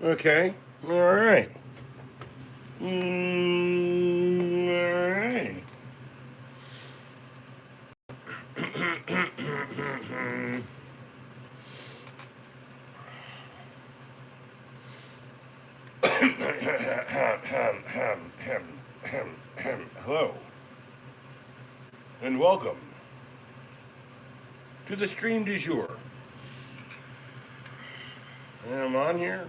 Okay. All right. All right. Hello, and welcome to the stream du jour. And I'm on here.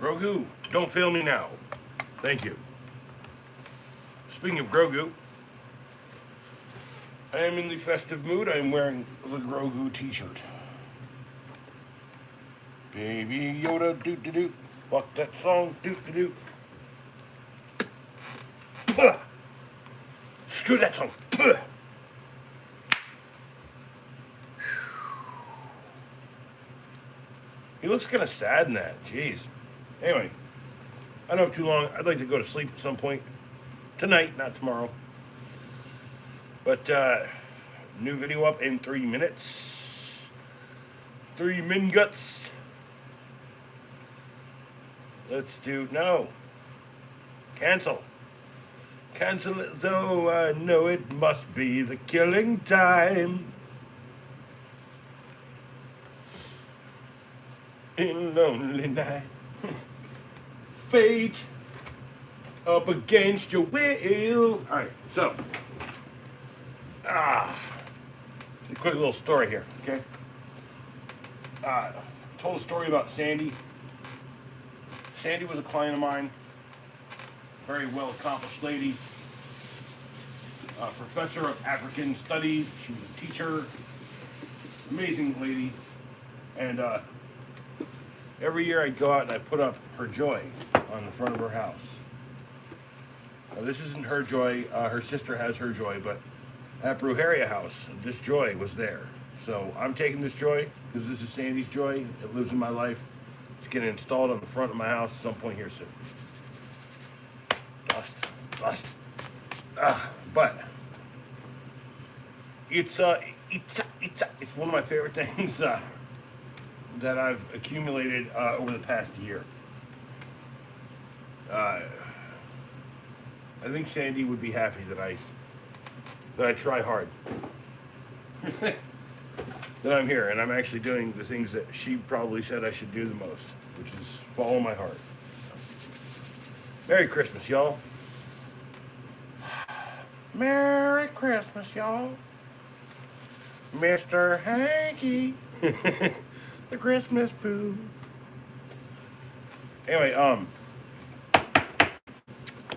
Grogu, don't fail me now. Thank you. Speaking of Grogu, I am in the festive mood. I am wearing the Grogu t-shirt. Baby Yoda, doo-doo-doo. Fuck that song, doo-doo-doo. Puh. Screw that song. Puh. He looks kind of sad in that. Jeez. Anyway, I don't have too long. I'd like to go to sleep at some point. Tonight, not tomorrow. But, new video up in 3 minutes. 3 min guts. Let's do, no. Cancel. Cancel it though I know it must be the killing time. In a lonely night. Fate up against your will. Alright, so. A quick little story here, okay? Told a story about Sandy. Sandy was a client of mine. Very well accomplished lady. Professor of African Studies. She was a teacher. Amazing lady. And every year I'd go out and I'd put up her joy on the front of her house. Now, this isn't her joy. Her sister has her joy, but at Brujeria House, this joy was there. So I'm taking this joy because this is Sandy's joy. It lives in my life. It's getting installed on the front of my house at some point here soon. Dust. But it's one of my favorite things that I've accumulated over the past year. I think Sandy would be happy that I try hard. That I'm here and I'm actually doing the things that she probably said I should do the most, which is follow my heart. Merry Christmas, y'all. Merry Christmas, y'all. Mr. Hanky. The Christmas poo. Anyway,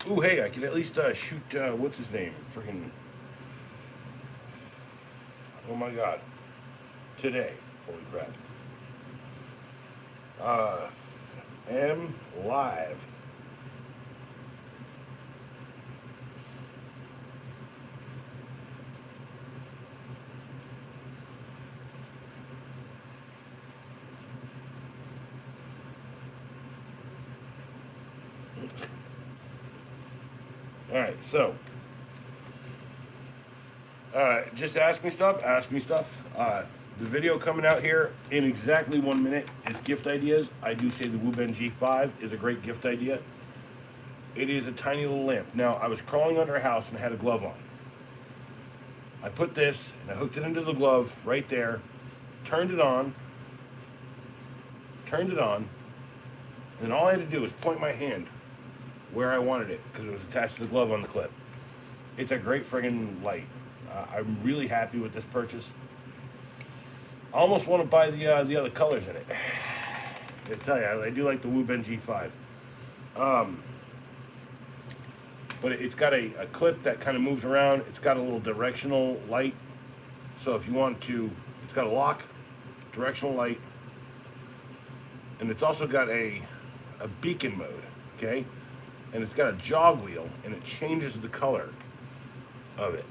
ooh, hey, I can at least shoot, what's his name? Freaking, oh my god. Today. Holy crap. M live. Alright, so just ask me stuff. The video coming out here in exactly 1 minute is gift ideas. I do say the Wuben G5 is a great gift idea. It is a tiny little lamp. Now, I was crawling under a house and I had a glove on. I put this and I hooked it into the glove right there, turned it on, and all I had to do was point my hand where I wanted it because it was attached to the glove on the clip. It's a great friggin' light. I'm really happy with this purchase. I almost want to buy the other colors in it. I tell you, I do like the Wuben G5. But it's got a clip that kind of moves around. It's got a little directional light. So if you want to, it's got a lock, directional light. And it's also got a beacon mode, okay? And it's got a jog wheel, and it changes the color of it.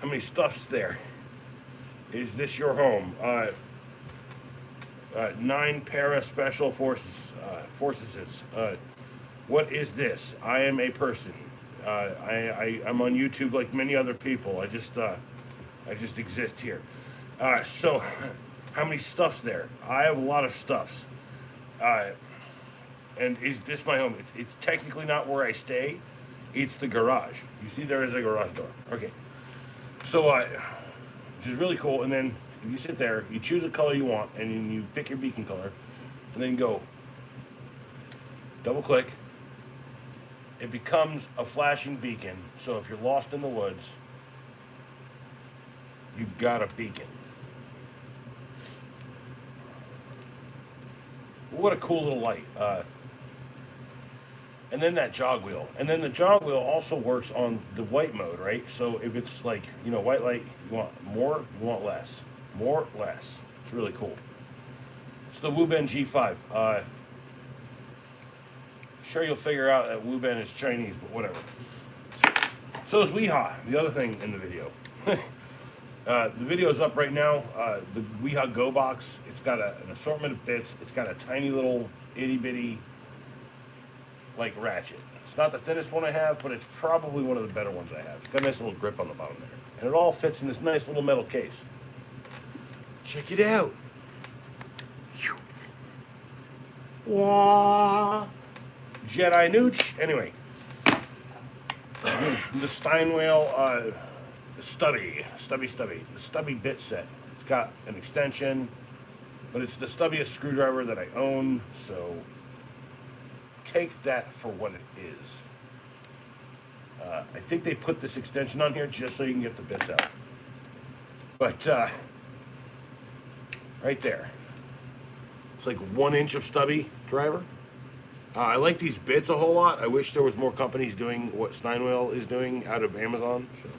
How many stuffs there? Is this your home? 9 para special forces. What is this? I am a person. I'm on YouTube like many other people. I just exist here. So how many stuffs there? I have a lot of stuffs. Uh, and is this my home? It's technically not where I stay. It's the garage. You see, there is a garage door. Okay. So, which is really cool. And then you sit there, you choose a color you want, and then you pick your beacon color, and then go double click. It becomes a flashing beacon. So if you're lost in the woods, you've got a beacon. What a cool little light. And then that jog wheel. And then the jog wheel also works on the white mode, right? So if it's like, white light, you want more, you want less. More, less. It's really cool. It's the Wuben G5. Sure you'll figure out that Wuben is Chinese, but whatever. So is Weehaw, the other thing in the video. The video is up right now. The Weehaw Go box. It's got an assortment of bits. It's got a tiny little itty bitty like ratchet. It's not the thinnest one I have, but it's probably one of the better ones I have. It's got a nice little grip on the bottom there. And it all fits in this nice little metal case. Check it out. Wah. Jedi Nooch. Anyway. The Steinway stubby. The stubby bit set. It's got an extension, but it's the stubbiest screwdriver that I own, so take that for what it is. I think they put this extension on here just so you can get the bits out. But right there, it's like 1 inch of stubby driver. I like these bits a whole lot. I wish there was more companies doing what Steinway is doing out of Amazon. So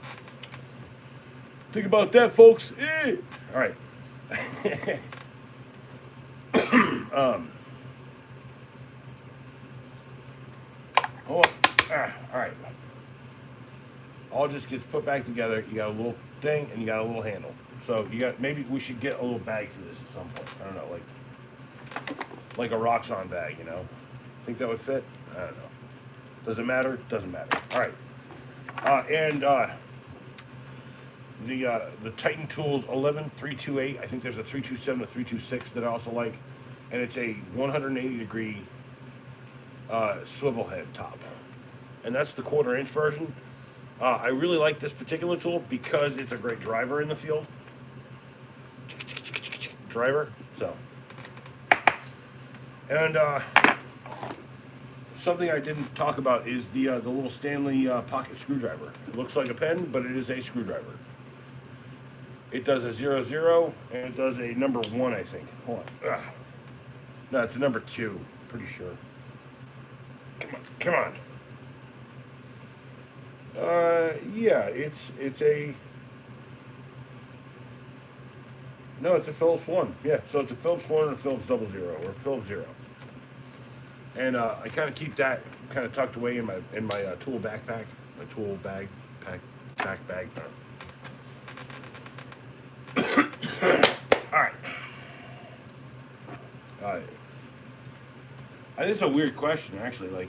think about that, folks. All right. Hold on. All right. All just gets put back together. You got a little thing and you got a little handle. So maybe we should get a little bag for this at some point. I don't know, like a Roxxon bag, Think that would fit? I don't know. Does it matter? Doesn't matter. All right. The Titan Tools 11328. I think there's a 327 to 326 that I also like, and it's a 180-degree swivel head top, and that's the 1/4 inch version. I really like this particular tool because it's a great driver in the field. Driver. So, and something I didn't talk about is the little Stanley pocket screwdriver. It looks like a pen, but it is a screwdriver. It does a 0-0 and it does a number 1, I think. Hold on. No, it's a number 2. Pretty sure. Come on. Yeah, it's a. No, it's a Phillips 1. Yeah, so it's a Phillips 1 and a Phillips 00 or Phillips 0. And I kind of keep that kind of tucked away in my tool backpack, my tool bag, pack bag. All right. I think it's a weird question, actually. Like,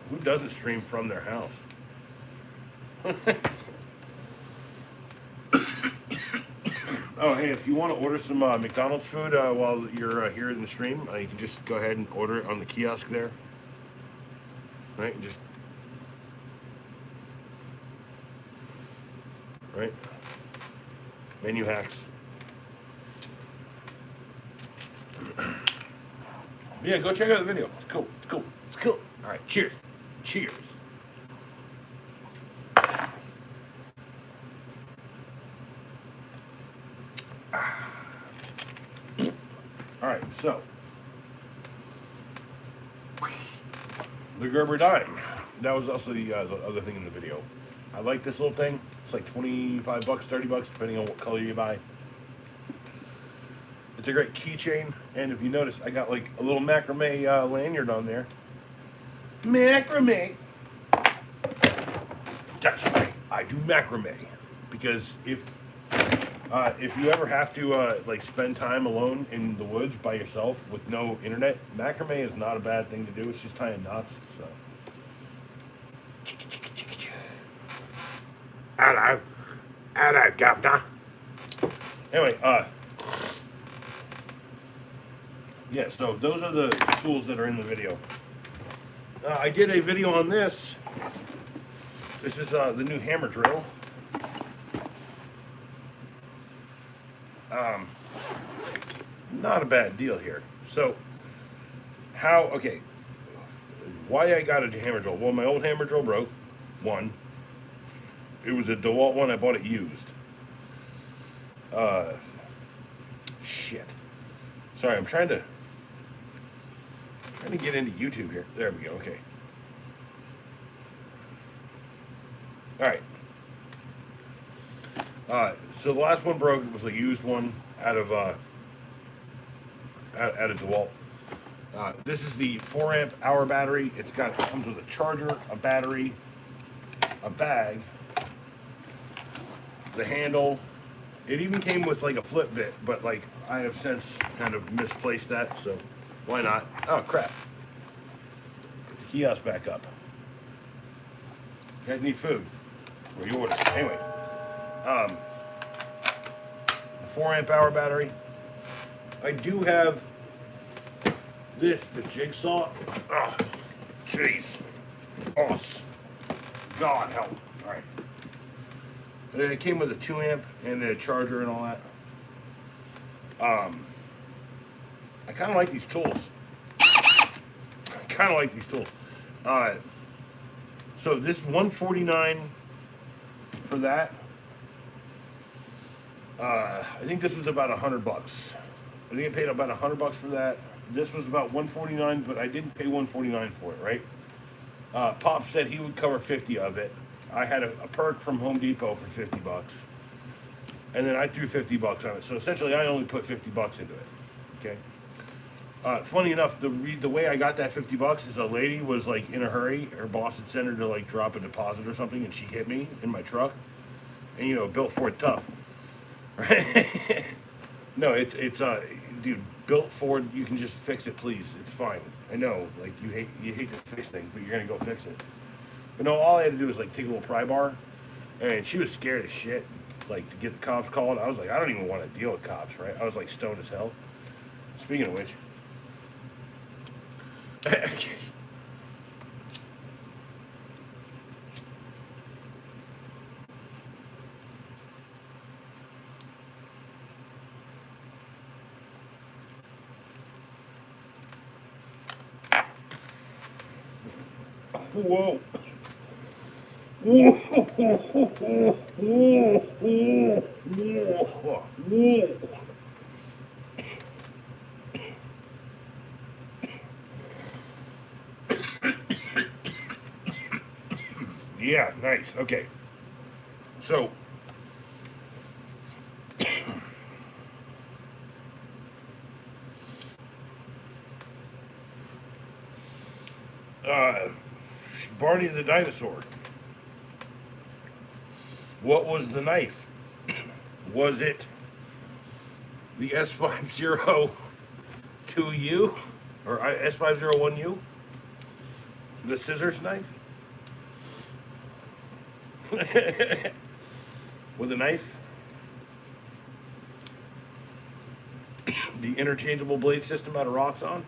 who doesn't stream from their house? Oh, hey, if you want to order some McDonald's food while you're here in the stream, you can just go ahead and order it on the kiosk there. Right? Right? Menu hacks. Yeah, go check out the video. It's cool. All right, cheers. All right, so the Gerber dime. That was also the other thing in the video. I like this little thing. It's like $25, $30, depending on what color you buy. It's a great keychain, and if you notice, I got like a little macrame lanyard on there. Macrame. That's right. I do macrame because if you ever have to like spend time alone in the woods by yourself with no internet, macrame is not a bad thing to do. It's just tying knots. So. Hello, governor. Anyway, yeah, so those are the tools that are in the video. I did a video on this. This is the new hammer drill. Not a bad deal here. So, okay, why I got a hammer drill? Well, my old hammer drill broke. One. It was a DeWalt one. I bought it used. Shit. Sorry, I'm trying to get into YouTube here. There we go. Okay. All right. So the last one broke. It was a used one out of DeWalt. This is the 4 amp hour battery. It comes with a charger, a battery, a bag, the handle. It even came with like a flip bit, but like I have since kind of misplaced that, so why not? Oh crap. Put the kiosk back up. You guys need food. Where you order. Anyway. The 4 amp hour battery. I do have this, the jigsaw. Oh, jeez. Boss. God help. Alright. And then it came with a 2 amp and a charger and all that. I kind of like these tools. So this $149 for that. I think this was about $100. I think I paid about $100 for that. This was about $149, but I didn't pay $149 for it, right? Pop said he would cover 50 of it. I had a perk from Home Depot for $50, and then I threw $50 on it. So essentially, I only put $50 into it. Okay. Funny enough, the way I got that $50 is a lady was like in a hurry. Her boss had sent her to like drop a deposit or something, and she hit me in my truck. And you know, built Ford tough, right? No, it's dude, built Ford. You can just fix it, please. It's fine. I know, like you hate to fix things, but you're gonna go fix it. But no, all I had to do was like take a little pry bar, and she was scared as shit, like to get the cops called. I was like, I don't even want to deal with cops, right? I was like stoned as hell. Speaking of which, whoa. Yeah, nice. Okay. So, Barney the dinosaur. What was the knife? Was it the S502U or S501U? The scissors knife? With a knife? The interchangeable blade system out of Roxxon?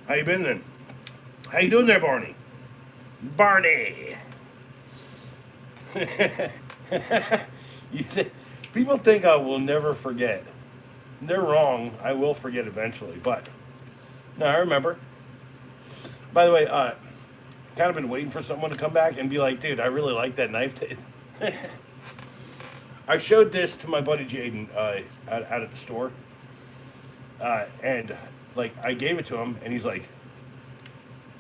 How you been then? How you doing there, Barney? Barney! People think I will never forget. They're wrong. I will forget eventually, but no, I remember. By the way, kind of been waiting for someone to come back and be like, dude, I really like that knife. I showed this to my buddy Jaden out at the store, and like I gave it to him, and he's like,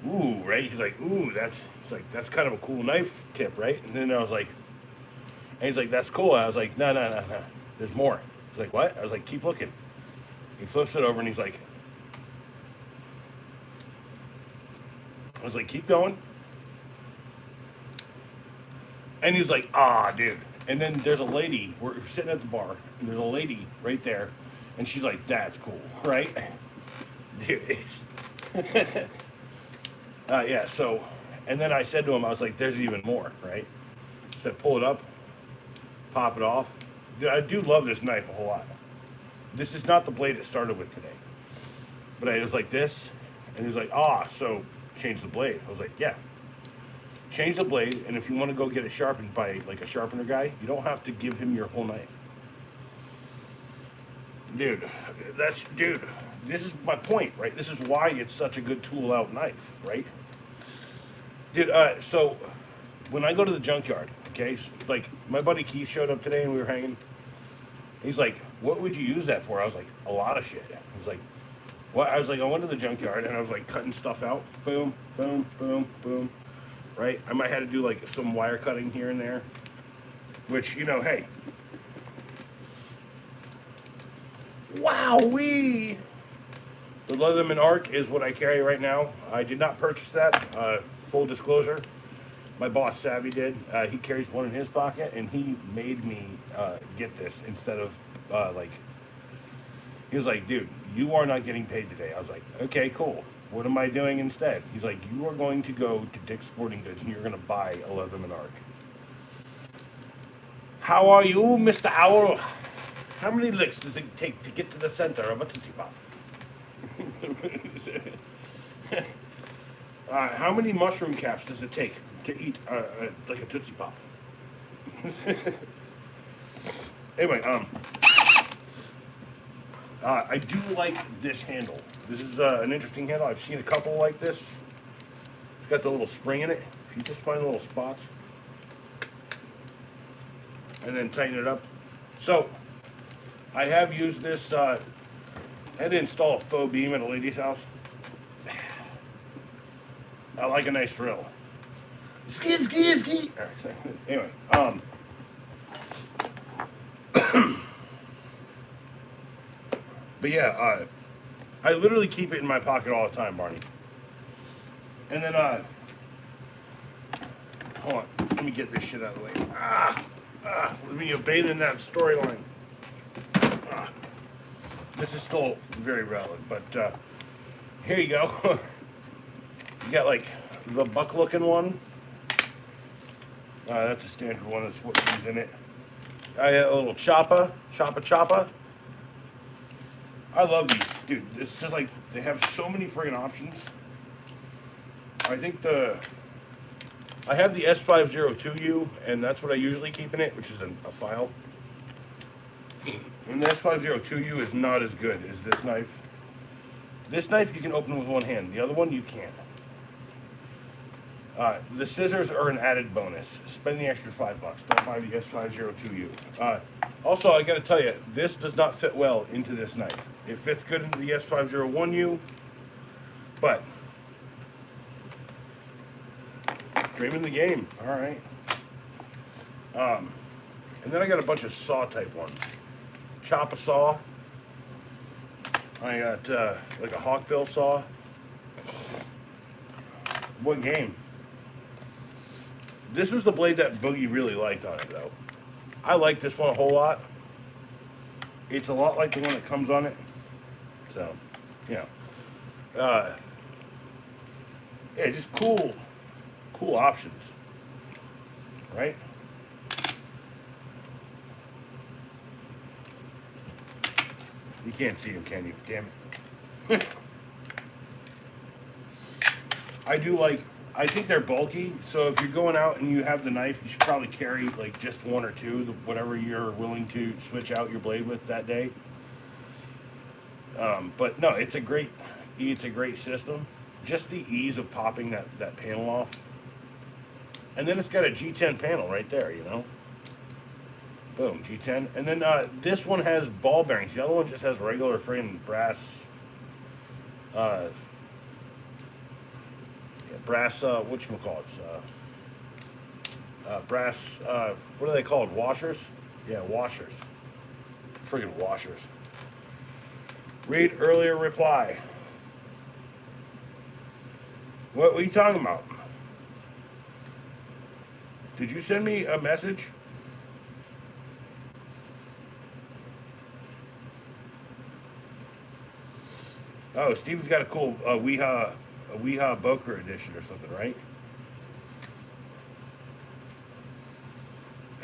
"Ooh, right?" He's like, "Ooh, that's kind of a cool knife tip, right?" And then I was like, and he's like, "That's cool." I was like, "No, there's more." He's like, "What?" I was like, "Keep looking." He flips it over, and he's like, I was like, "Keep going." And he's like, "Ah, dude." And then there's a lady, we're sitting at the bar, and there's a lady right there, and she's like, "That's cool, right?" Dude, it's... yeah, so, and then I said to him, I was like, "There's even more, right?" I said, "Pull it up." pop it off. Dude, I do love this knife a whole lot. This is not the blade it started with today. But I was like this, and he's like, so change the blade. I was like, yeah. Change the blade, and if you want to go get it sharpened by like a sharpener guy, you don't have to give him your whole knife. Dude, this is my point, right? This is why it's such a good tool out knife, right? Dude, so when I go to the junkyard, okay, so, like my buddy Keith showed up today and we were hanging. He's like, what would you use that for? I was like, a lot of shit. I was like, what? I was like, I went to the junkyard and I was like cutting stuff out. Boom, boom, boom, boom. Right? I might have to do like some wire cutting here and there. Which, you know, hey. Wowee! The Leatherman Arc is what I carry right now. I did not purchase that. Full disclosure. My boss, Savvy, did. He carries one in his pocket, and he made me get this instead of, he was like, dude, you are not getting paid today. I was like, okay, cool. What am I doing instead? He's like, you are going to go to Dick's Sporting Goods, and you're going to buy a Leatherman Arc. How are you, Mr. Owl? How many licks does it take to get to the center of a Tootsie Pop? How many mushroom caps does it take to eat like a Tootsie Pop? Anyway, I do like this handle. This is an interesting handle. I've seen a couple like this. It's got the little spring in it. If you just find the little spots and then tighten it up. So, I have used this. I had to install a faux beam at a lady's house. I like a nice drill. Ski, ski, ski. Anyway, but yeah, I literally keep it in my pocket all the time, Barney. And then, hold on, let me get this shit out of the way. Let me abandon that storyline. This is still very relevant, but here you go. You got like the buck-looking one. That's a standard one. That's what comes in it. I got a little choppa. I love these, dude. It's just like they have so many friggin' options. I think I have the S502U, and that's what I usually keep in it, which is a file. And the S502U is not as good as this knife. This knife you can open with one hand. The other one you can't. The scissors are an added bonus. Spend the extra $5. Don't buy the S502U. Also, I gotta tell you, this does not fit well into this knife. It fits good into the S501U, but streaming the game. All right. And then I got a bunch of saw type ones. Chop a saw. I got like a hawkbill saw. What game? This was the blade that Boogie really liked on it, though. I like this one a whole lot. It's a lot like the one that comes on it. So, yeah. Yeah, just cool options. Right? You can't see them, can you? Damn it. I think they're bulky, so if you're going out and you have the knife, you should probably carry like just one or two, whatever you're willing to switch out your blade with that day. But no, it's a great system. Just the ease of popping that panel off. And then it's got a G10 panel right there, you know. Boom, G10. And then this one has ball bearings. The other one just has regular frame brass. Whatchamacallits? Brass. What are they called? Washers? Yeah, washers. Friggin' washers. Read earlier reply. What are you talking about? Did you send me a message? Oh, Steven's got a cool Weeha Boker edition or something, right?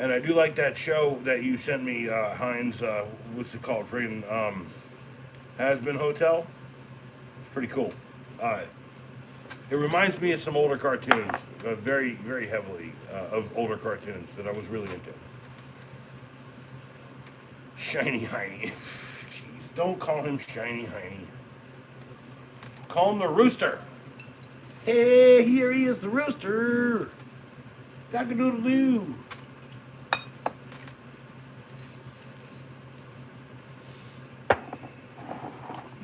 And I do like that show that you sent me, Heinz. What's it called? Friggin' Has Been Hotel. It's pretty cool. Uh, it reminds me of some older cartoons, very, very heavily of older cartoons that I was really into. Shiny Heiny. Jeez, don't call him Shiny Heiny. Call him the Rooster. Hey, here he is, the Rooster. Cock-a-doodle-doo.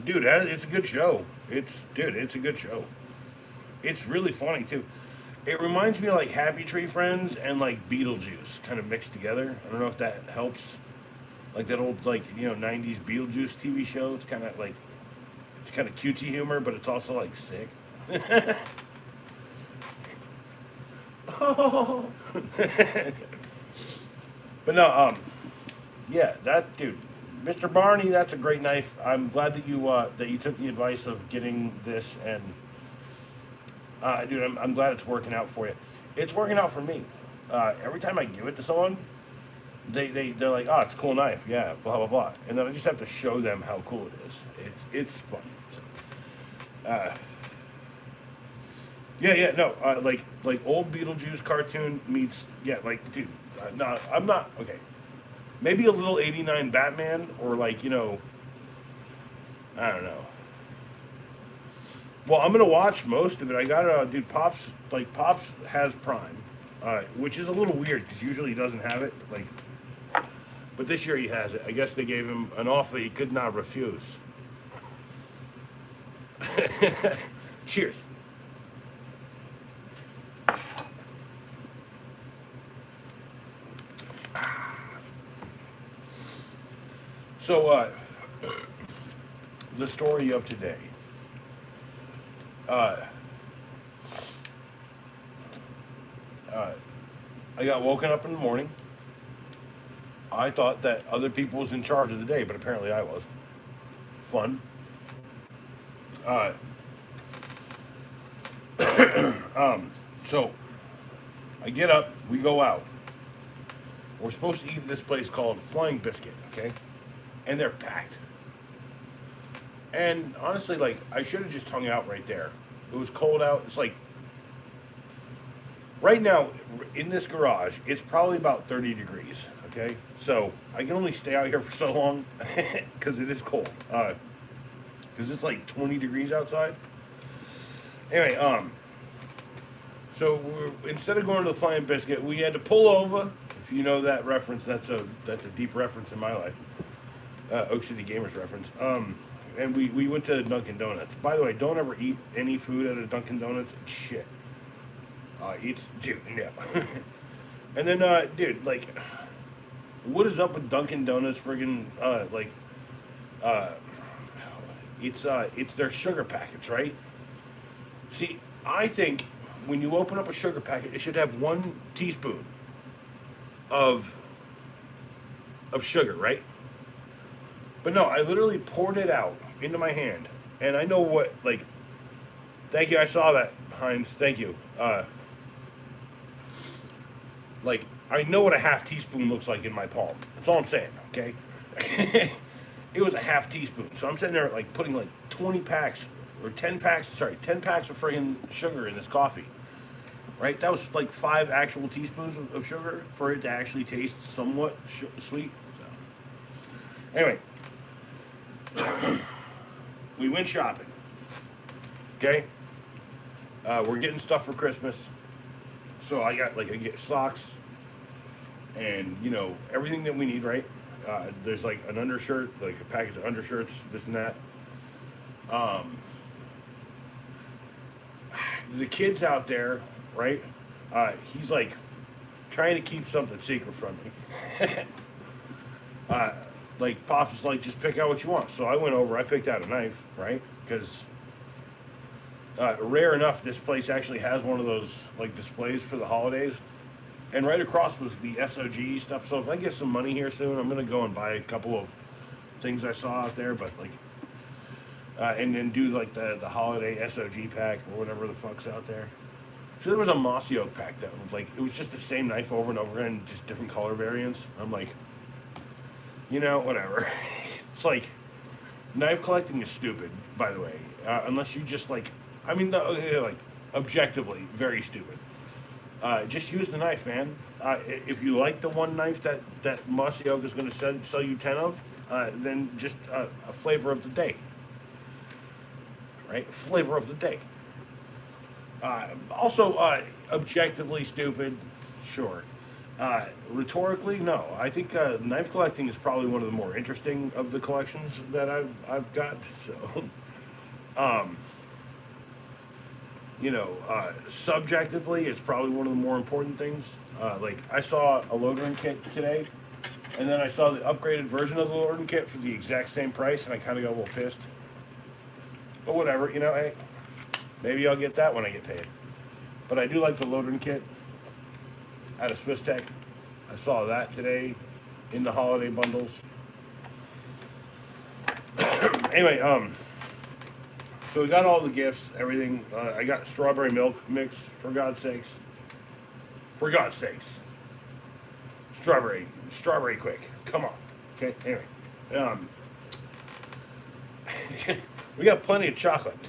Dude, it's a good show. It's a good show. It's really funny too. It reminds me of like Happy Tree Friends and like Beetlejuice kind of mixed together. I don't know if that helps. Like that old like '90s Beetlejuice TV show. It's kind of cutesy humor, but it's also like sick. Oh. But no, yeah, that dude, Mr. Barney, that's a great knife. I'm glad that you took the advice of getting this, and dude, I'm glad it's working out for you. It's working out for me. Every time I give it to someone, they're like, oh, it's a cool knife, yeah, blah blah blah, and then I just have to show them how cool it is. It's fun. Uh, yeah, no, like old Beetlejuice cartoon meets like dude, no, I'm not okay. Maybe a little '89 Batman or like I don't know. Well, I'm gonna watch most of it. I got dude, Pops has Prime, which is a little weird because usually he doesn't have it. But this year he has it. I guess they gave him an offer he could not refuse. Cheers. So, the story of today. Uh, I got woken up in the morning. I thought that other people was in charge of the day, but apparently I was. Fun. Uh, so I get up, we go out. We're supposed to eat at this place called Flying Biscuit, okay? And they're packed. And honestly, like, I should have just hung out right there. It was cold out. It's like, right now, in this garage, it's probably about 30 degrees, okay? So, I can only stay out here for so long, because it is cold. Because it's like 20 degrees outside. Anyway, so instead of going to the Flying Biscuit, we had to pull over. If you know that reference, that's a deep reference in my life. Oak City Gamers reference. And we went to Dunkin' Donuts. By the way, don't ever eat any food at a Dunkin' Donuts. It's shit. Dude, yeah. And then, dude, like, what is up with Dunkin' Donuts? Friggin', it's their sugar packets, right? See, I think when you open up a sugar packet, it should have 1 teaspoon of sugar, right? But no, I literally poured it out into my hand, and I know what, like, thank you, I saw that, Heinz, thank you. Like, I know what a half teaspoon looks like in my palm. That's all I'm saying, okay? It was a half teaspoon, so I'm sitting there, like, putting, like, 20 packs, or 10 packs of friggin' sugar in this coffee, right? That was, like, 5 actual teaspoons of sugar for it to actually taste somewhat sweet. So. Anyway. We went shopping. Okay? We're getting stuff for Christmas. So I get socks and, everything that we need, right? There's like an undershirt, like a package of undershirts, this and that. The kid's out there, right? He's like trying to keep something secret from me. Like, Pops is like, just pick out what you want. So I went over, I picked out a knife, right? Because rare enough, this place actually has one of those, like, displays for the holidays. And right across was the SOG stuff. So if I get some money here soon, I'm going to go and buy a couple of things I saw out there. But, like, and then do, like, the holiday SOG pack or whatever the fuck's out there. So there was a mossy oak pack that was like, it was just the same knife over and over again, just different color variants. I'm like, whatever. It's like, knife collecting is stupid, by the way. Unless you just like, like, objectively, very stupid. Just use the knife, man. If you like the one knife that mossy oak is going to sell you 10 of, then just a flavor of the day. Right? Flavor of the day. Also, objectively stupid, sure. Rhetorically, no. I think knife collecting is probably one of the more interesting of the collections that I've got. So, subjectively, it's probably one of the more important things. Like I saw a loadering kit today, and then I saw the upgraded version of the loadering kit for the exact same price, and I kind of got a little pissed. But whatever, hey. Maybe I'll get that when I get paid. But I do like the loading kit out of Swiss Tech. I saw that today in the holiday bundles. Anyway, so we got all the gifts, everything. I got strawberry milk mix, for God's sakes. For God's sakes. Strawberry quick. Come on. Okay, anyway. We got plenty of chocolate.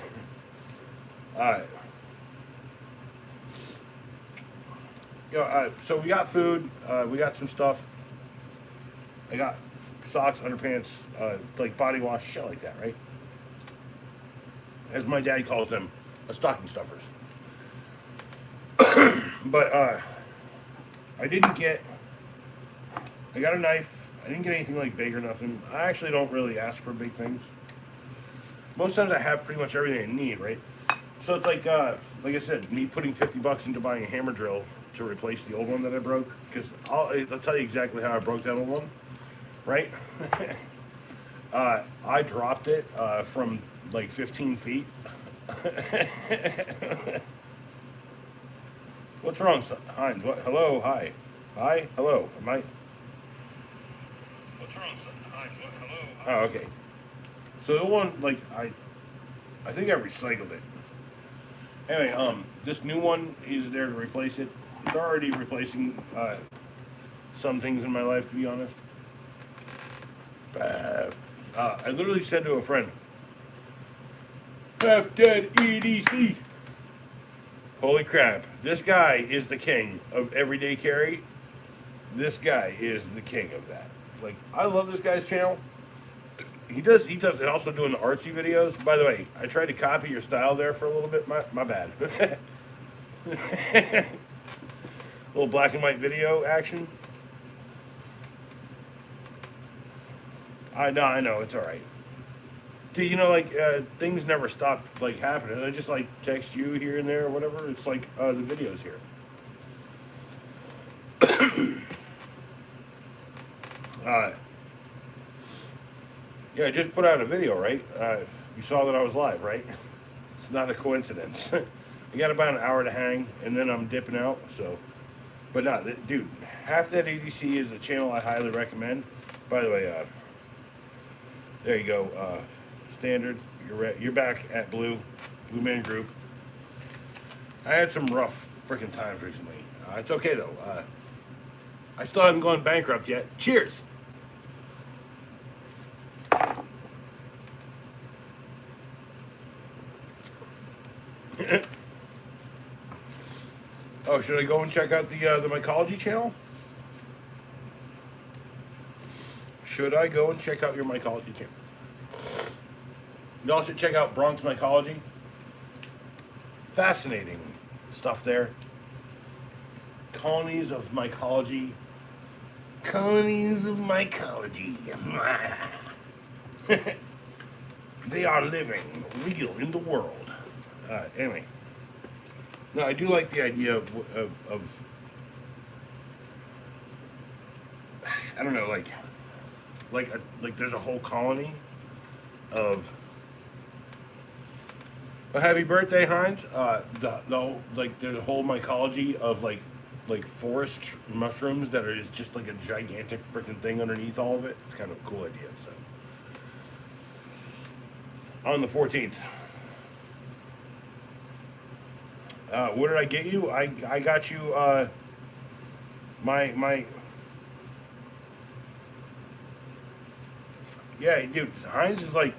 So we got food, we got some stuff. I got socks, underpants, like body wash, shit like that, right? As my dad calls them, a stocking stuffers. But I got a knife. I didn't get anything like big or nothing. I actually don't really ask for big things. Most times I have pretty much everything I need, right? So it's like I said, me putting $50 into buying a hammer drill to replace the old one that I broke. Because I'll tell you exactly how I broke that old one, right? I dropped it from like 15 feet. What's wrong, Heinz? What? Hello, hi, hello. Am I? What's wrong, Heinz? What? Hello. Hi. Oh, okay. So the one, like I think I recycled it. Anyway, this new one is there to replace it. It's already replacing some things in my life, to be honest. I literally said to a friend, "Half dead EDC." Holy crap! This guy is the king of everyday carry. This guy is the king of that. Like, I love this guy's channel. He does also doing the artsy videos. By the way, I tried to copy your style there for a little bit. My bad. Little black and white video action. I know, it's all right. See, things never stopped like happening. I just like text you here and there or whatever. It's like the videos here. Yeah, I just put out a video, right? You saw that I was live, right? It's not a coincidence. I got about an hour to hang, and then I'm dipping out. So, but no, dude, Half Dead ADC is a channel I highly recommend. By the way, there you go. Standard. You're back at Blue Man Group. I had some rough freaking times recently. It's okay though. I still haven't gone bankrupt yet. Cheers. Oh, should I go and check out the mycology channel? Should I go and check out your mycology channel? Y'all should check out Bronx Mycology. Fascinating stuff there. Colonies of mycology. Colonies of mycology. They are living real in the world. Anyway. No, I do like the idea of I don't know, like there's a whole colony of. Well, happy birthday, Heinz. There's a whole mycology of like forest mushrooms that is just like a gigantic freaking thing underneath all of it. It's kind of a cool idea. So on the 14th. What did I get you? I got you my yeah, dude. Heinz is like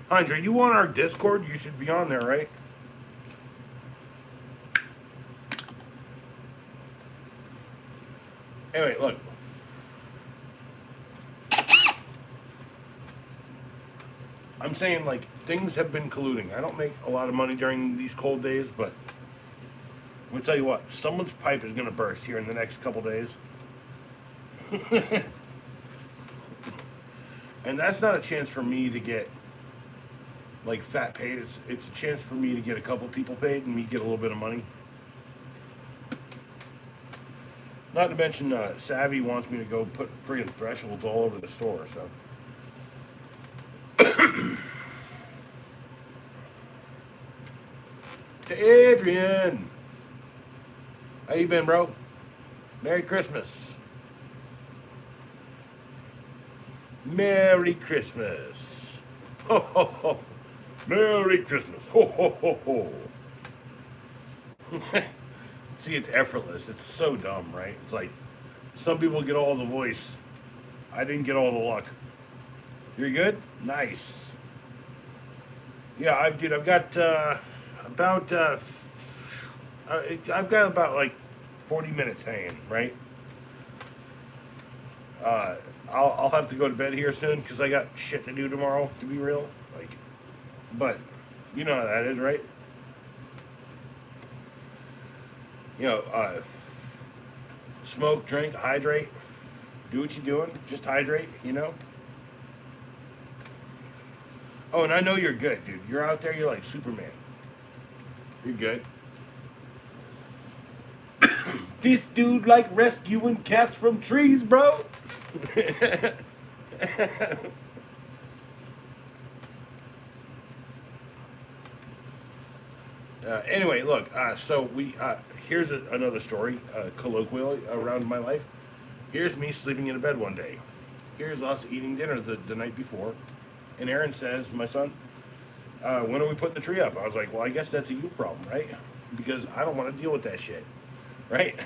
Heinz. Are you on our Discord? You should be on there, right? Anyway, look. I'm saying like things have been colluding. I don't make a lot of money during these cold days, but I'm gonna tell you what, someone's pipe is gonna burst here in the next couple days. And that's not a chance for me to get like fat paid. It's a chance for me to get a couple people paid and me get a little bit of money. Not to mention, Savvy wants me to go put friggin' thresholds all over the store. So, to Adrian, how you been, bro? Merry Christmas. Merry Christmas. Ho ho ho. Merry Christmas. Ho ho ho ho. See, it's effortless. It's so dumb, right? It's like some people get all the voice. I didn't get all the luck. You're good? Nice. Yeah, I've got about I've got about like 40 minutes hanging, right? Uh, I'll have to go to bed here soon because I got shit to do tomorrow. To be real, like, but you know how that is, right? You know, smoke, drink, hydrate, do what you're doing. Just hydrate, you know. Oh, and I know you're good, dude. You're out there. You're like Superman. You're good. This dude like rescuing cats from trees, bro. Anyway, look. So we here's another story, colloquial around my life. Here's me sleeping in a bed one day. Here's us eating dinner the night before, and Aaron says, "My son, when are we putting the tree up?" I was like, "Well, I guess that's a you problem, right? Because I don't want to deal with that shit, right?"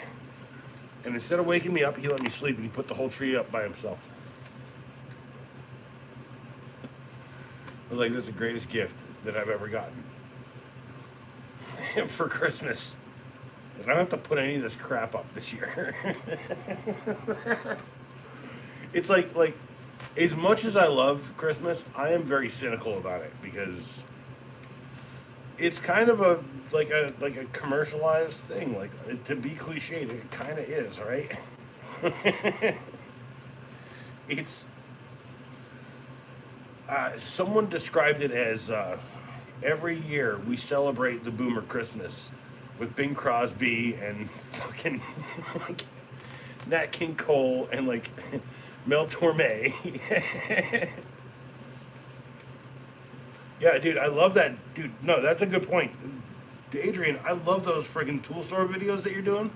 And instead of waking me up, he let me sleep and he put the whole tree up by himself. I was like, "This is the greatest gift that I've ever gotten for Christmas." And I don't have to put any of this crap up this year. It's like as much as I love Christmas, I am very cynical about it because it's kind of a commercialized thing. Like to be cliched, it kind of is, right? It's someone described it as every year we celebrate the Boomer Christmas with Bing Crosby and fucking like Nat King Cole and like Mel Torme. Yeah, dude, I love that. Dude, no, that's a good point. Adrian, I love those friggin' tool store videos that you're doing.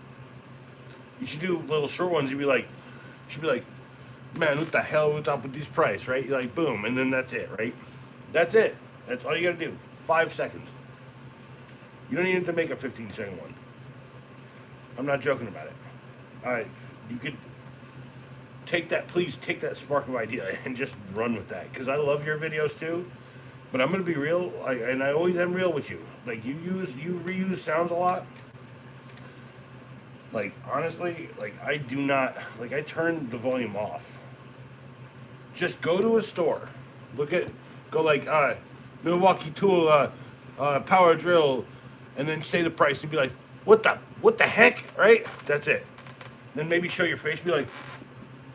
You should do little short ones. You should be like, man, what the hell? What's up with this price, right? You're like, boom, and then that's it, right? That's it. That's all you gotta do. 5 seconds. You don't need to make a 15-second one. I'm not joking about it. All right, you could please take that spark of idea and just run with that. Because I love your videos too. But I'm gonna be real, and I always am real with you. Like you reuse sounds a lot. Like honestly, like I do not like I turn the volume off. Just go to a store, go like Milwaukee Tool power drill, and then say the price and be like, what the heck, right? That's it. Then maybe show your face, and be like,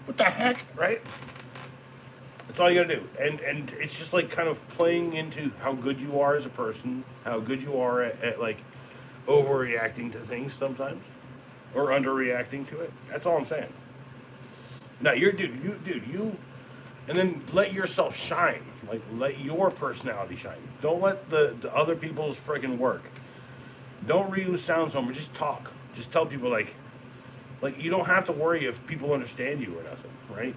what the heck, right? That's all you gotta do, and it's just like kind of playing into how good you are as a person, how good you are at like overreacting to things sometimes, or underreacting to it. That's all I'm saying. Now you, and then let yourself shine. Like let your personality shine. Don't let the other people's freaking work. Don't reuse sounds no more. Just talk. Just tell people like you don't have to worry if people understand you or nothing, right?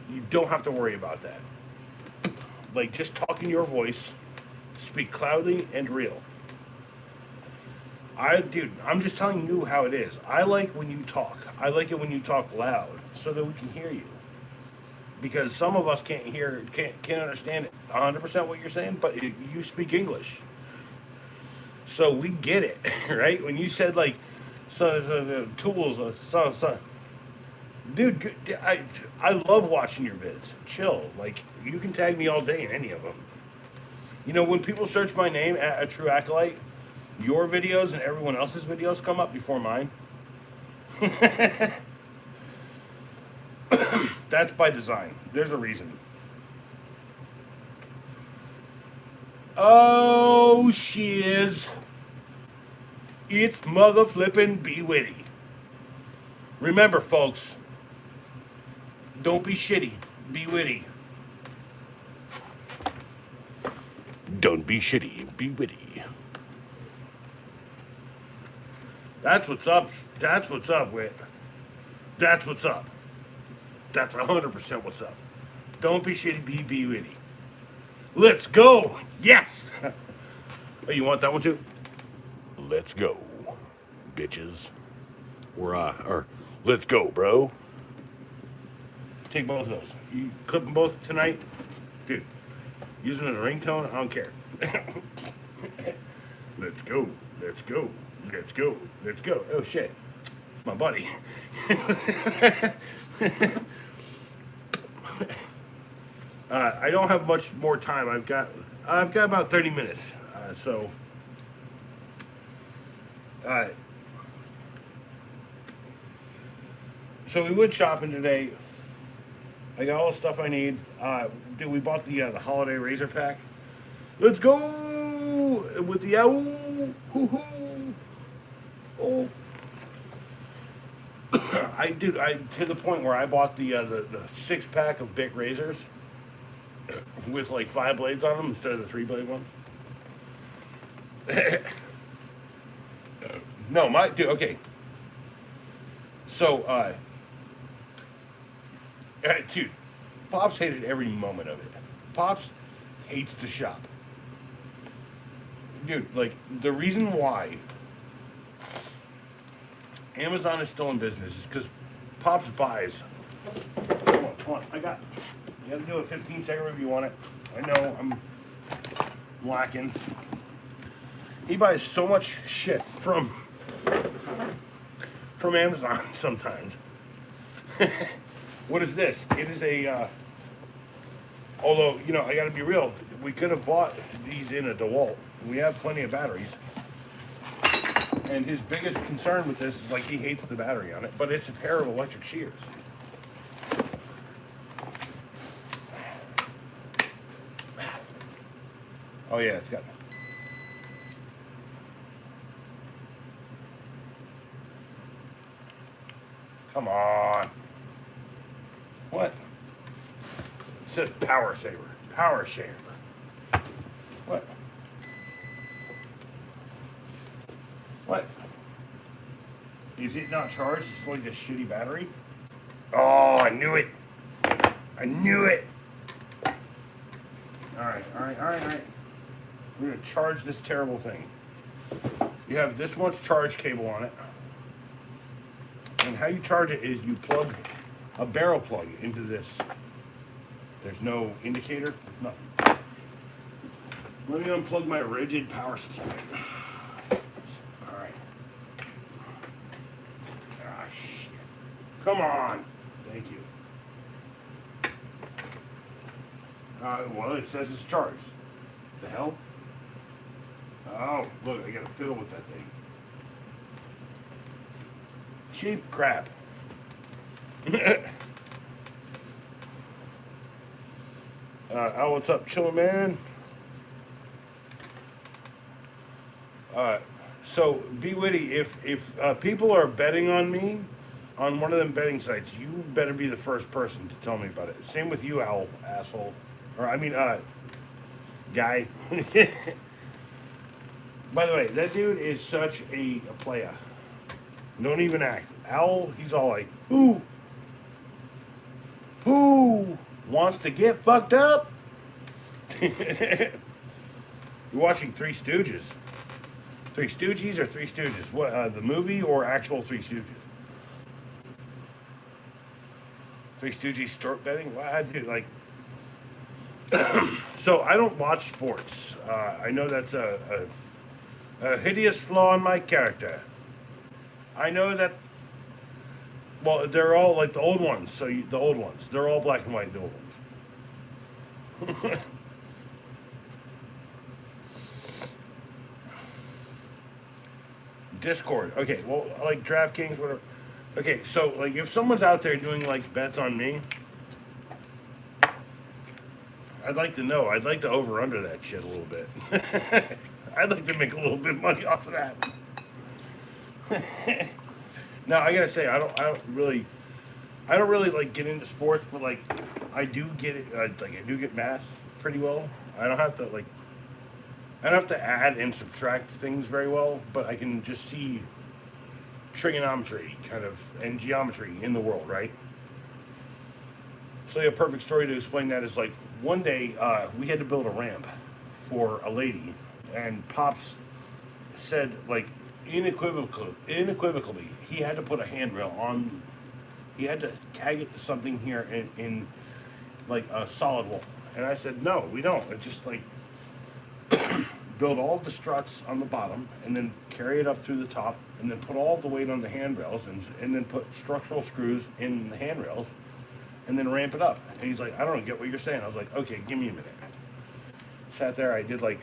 You don't have to worry about that. Like, just talk in your voice, speak loudly and real. Dude, I'm just telling you how it is. I like when you talk. I like it when you talk loud so that we can hear you. Because some of us can't understand 100% what you're saying, but you speak English. So we get it, right? When you said like, the tools, dude, I love watching your vids. Chill, like you can tag me all day in any of them. You know, when people search my name at a True Acolyte, your videos and everyone else's videos come up before mine. That's by design. There's a reason. Oh, shiz. It's mother flippin' Be Witty. Remember, folks, don't be shitty. Be witty. Don't be shitty. Be witty. That's what's up. That's what's up, Wit. That's what's up. That's 100% what's up. Don't be shitty. Be witty. Let's go. Yes. Oh, you want that one too? Let's go, bitches. Or let's go, bro. Take both of those. You clip them both tonight, dude. Use them as a ringtone. I don't care. Let's go. Let's go. Let's go. Let's go. Oh shit, it's my buddy. I don't have much more time. I've got about 30 minutes. So. So we went shopping today. I got all the stuff I need. Dude, we bought the holiday razor pack. Let's go with the owl. Oh. I to the point where I bought the 6-pack of Bic razors with like 5 blades on them instead of the 3-blade ones. No, dude. Okay. So, dude, Pops hated every moment of it. Pops hates to shop. Dude, like, the reason why Amazon is still in business is because Pops buys. Come on. You gotta do a 15-second review on it. I know, I'm lacking. He buys so much shit from Amazon sometimes. What is this? It is a, although, you know, I gotta be real, we could have bought these in a DeWalt. We have plenty of batteries. And his biggest concern with this is like he hates the battery on it, but it's a pair of electric shears. Oh yeah, it's got... Come on. What? It says power saver. Power shaver. What? What? Is it not charged? It's like a shitty battery? Oh, I knew it. I knew it. Alright. We're going to charge this terrible thing. You have this much charge cable on it. And how you charge it is you plug a barrel plug into this. There's no indicator. No. Let me unplug my rigid power supply. Alright. Ah, shit. Come on. Thank you. Well, it says it's charged. The hell? Oh, look, I gotta fiddle with that thing. Cheap crap. What's up, chillin' man? So be witty. If people are betting on me on one of them betting sites, you better be the first person to tell me about it. Same with you, owl asshole, or I mean, guy. By the way, that dude is such a playa. Don't even act. Owl, he's all like, who wants to get fucked up? You're watching Three Stooges. Three Stooges or Three Stooges? What, the movie or actual Three Stooges? Three Stooges stork betting? Well, I do like. So I don't watch sports. I know that's a hideous flaw in my character. I know that. Well, they're all like the old ones. So the old ones, they're all black and white. The old ones. Discord. Okay. Well, like DraftKings, whatever. Okay. So like, if someone's out there doing like bets on me, I'd like to know. I'd like to over under that shit a little bit. I'd like to make a little bit of money off of that. Now I gotta say, I don't really like get into sports, but like, I do get it. Like I do get math pretty well. I don't have to like, I don't have to add and subtract things very well, but I can just see trigonometry kind of and geometry in the world, right? So a perfect story to explain that is like one day we had to build a ramp for a lady, and Pops said like unequivocally he had to put a handrail on. He had to tag it to something here in like a solid wall, and I said no, we don't. It's just like build all the struts on the bottom and then carry it up through the top and then put all the weight on the handrails and then put structural screws in the handrails and then ramp it up. And he's like, I don't get what you're saying. I was like, okay, give me a minute. Sat there, I did like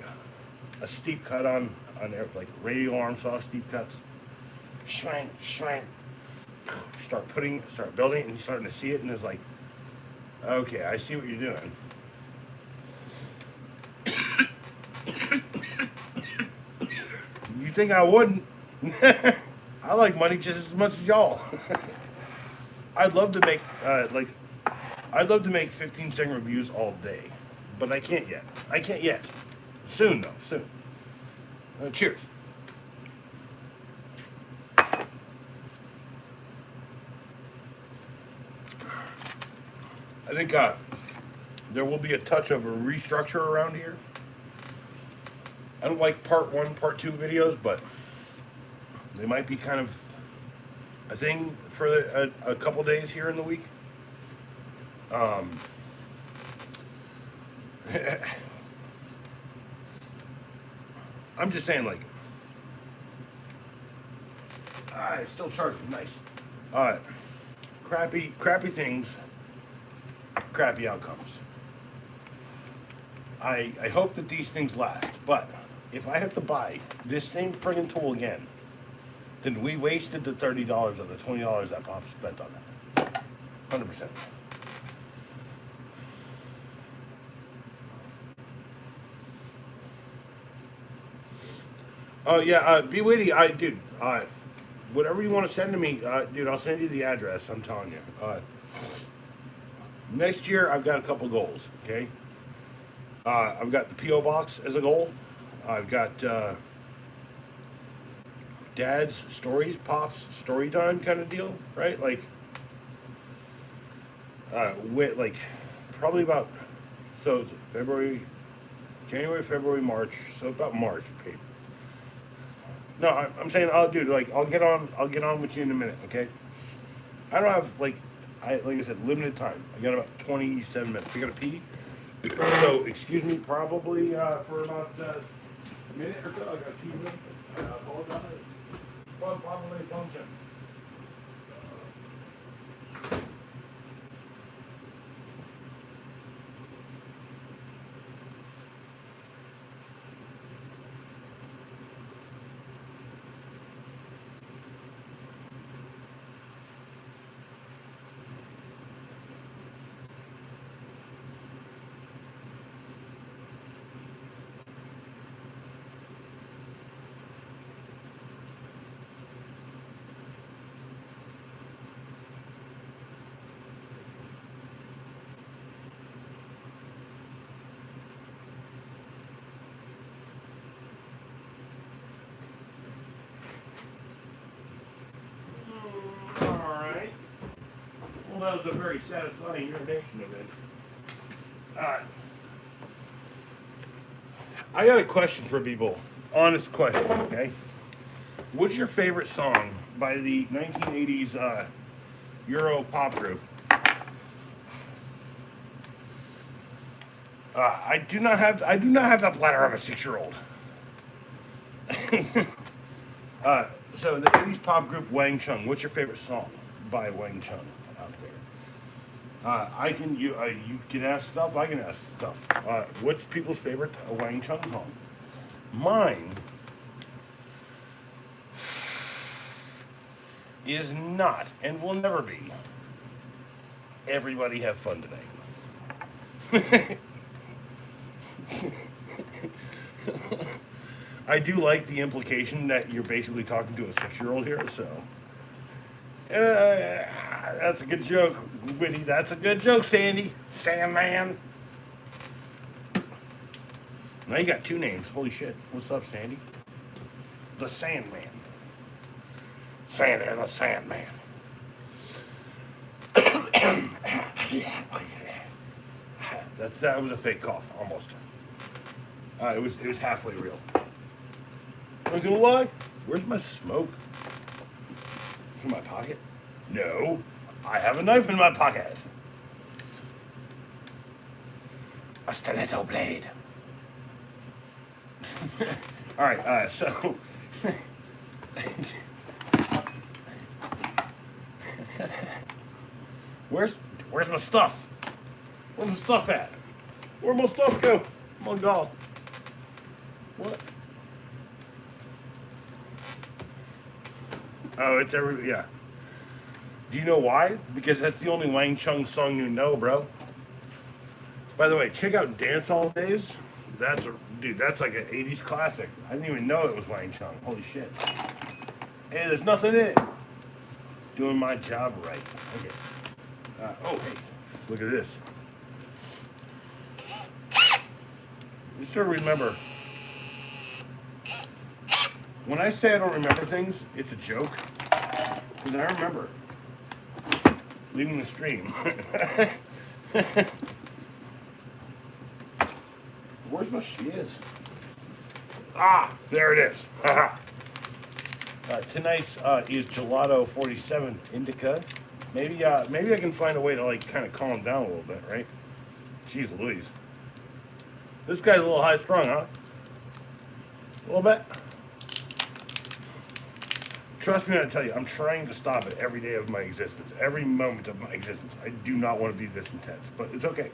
a steep cut on like radial arm saw steep cuts. Shrank. Start building, and he's starting to see it, and it's like, okay, I see what you're doing. You think I wouldn't? I like money just as much as y'all. I'd love to make I'd love to make 15-second reviews all day, but I can't yet. Soon though, soon. Cheers. I think there will be a touch of a restructure around here. I don't like part 1, part 2 videos, but they might be kind of a thing for a couple days here in the week. I'm just saying, like, it's still charging, nice. Crappy things, crappy outcomes. I hope that these things last, but if I have to buy this same friggin' tool again, then we wasted the $30 or the $20 that Bob spent on that. 100%. Oh yeah, be witty. Dude, whatever you want to send to me, dude, I'll send you the address. I'm telling you. Next year, I've got a couple goals. Okay. I've got the PO box as a goal. I've got Dad's stories, Pop's story time kind of deal, right? Like, like probably about it's January, February, March. So about March, okay. No, I'm saying I'll do like I'll get on with you in a minute, okay? I don't have like I said limited time. I got about 27 minutes. I gotta pee. So excuse me, probably for about a minute or so. I got 2 minutes. I apologize. Well, probably function. That was a very satisfying urination event. I got a question for people. honest question, okay? What's your favorite song by the 1980s Euro pop group? I do not have the bladder of a 6-year-old. So the 80s pop group Wang Chung. What's your favorite song by Wang Chung out there? You can ask stuff. I can ask stuff. What's people's favorite Wang Chung song? Mine is not and will never be Everybody Have Fun Tonight. I do like the implication that you're basically talking to a 6-year-old here, so that's a good joke, Whitney. That's a good joke, Sandy. Sandman. Now you got 2 names. Holy shit. What's up, Sandy? The Sandman. Sandy the Sandman. That was a fake cough, almost. It was halfway real. Not gonna lie. Where's my smoke? It's in my pocket? No. I have a knife in my pocket. A stiletto blade. All right. So. Where's my stuff? Where's my stuff at? Where'd my stuff go? Oh God. What? Oh, it's yeah. Do you know why? Because that's the only Wang Chung song you know, bro. By the way, check out Dance All Days. That's like an 80s classic. I didn't even know it was Wang Chung. Holy shit. Hey, there's nothing in it. Doing my job right. Okay. Hey, look at this. Just to remember, when I say I don't remember things, it's a joke. Because I remember leaving the stream. Where's my shiz? Ah, there it is. Tonight's is Gelato 47 Indica. Maybe I can find a way to like kind of calm down a little bit, right? Jeez Louise. This guy's a little high strung, huh? A little bit. Trust me when I tell you, I'm trying to stop it every day of my existence, every moment of my existence. I do not want to be this intense, but it's okay.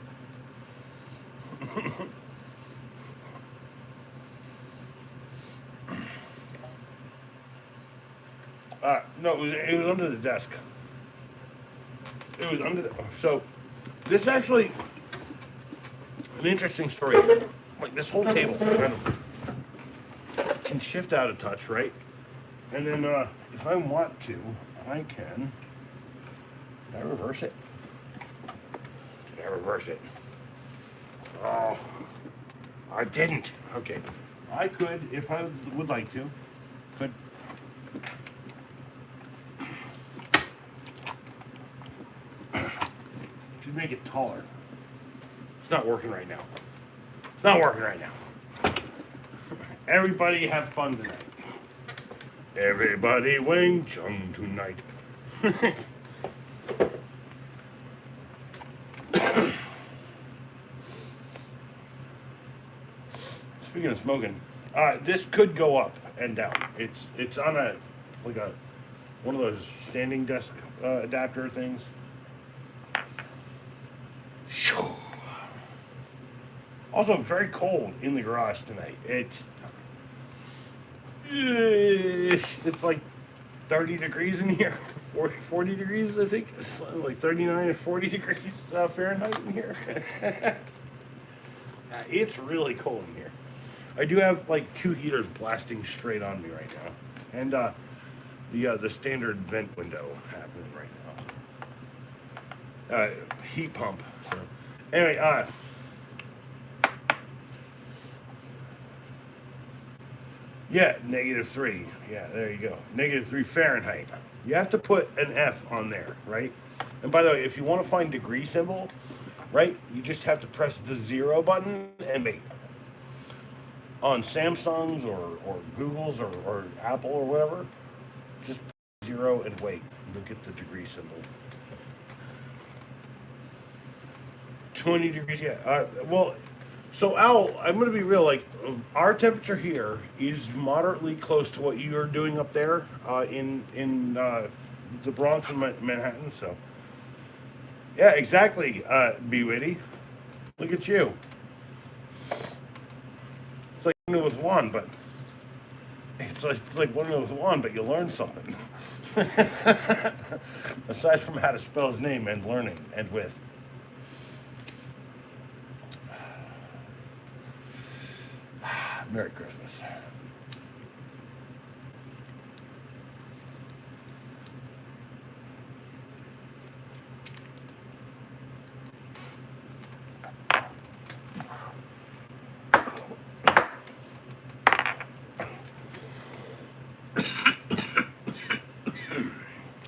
No, it was under the desk. It was under the... So, this is actually an interesting story. Like, this whole table kind of can shift out a touch, right? And then, if I want to, I can... Did I reverse it? Did I reverse it? Oh, I didn't. Okay. I could, if I would like to, could... Should make it taller. It's not working right now. It's not working right now. Everybody have fun tonight. Everybody Wang Chung tonight. Speaking of smoking, this could go up and down. It's on one of those standing desk adapter things. Also, very cold in the garage tonight. It's like 30 degrees in here. 40 degrees, I think. It's like 39 and 40 degrees Fahrenheit in here. It's really cold in here. I do have like 2 heaters blasting straight on me right now. And the standard vent window happening right now. Heat pump. So anyway, yeah, -3. Yeah, there you go. -3 Fahrenheit. You have to put an F on there, right? And by the way, if you want to find degree symbol, right, you just have to press the 0 button and wait. on Samsung's or Google's or Apple or whatever, just zero and wait. Look at the degree symbol. 20 degrees, yeah. Well, so Al, I'm going to be real. Like, our temperature here is moderately close to what you're doing up there in the Bronx and Manhattan. So, yeah, exactly. B Witty, look at you. It's like one with one, but it's like one with one, but you learn something. Aside from how to spell his name and learning and with. Merry Christmas.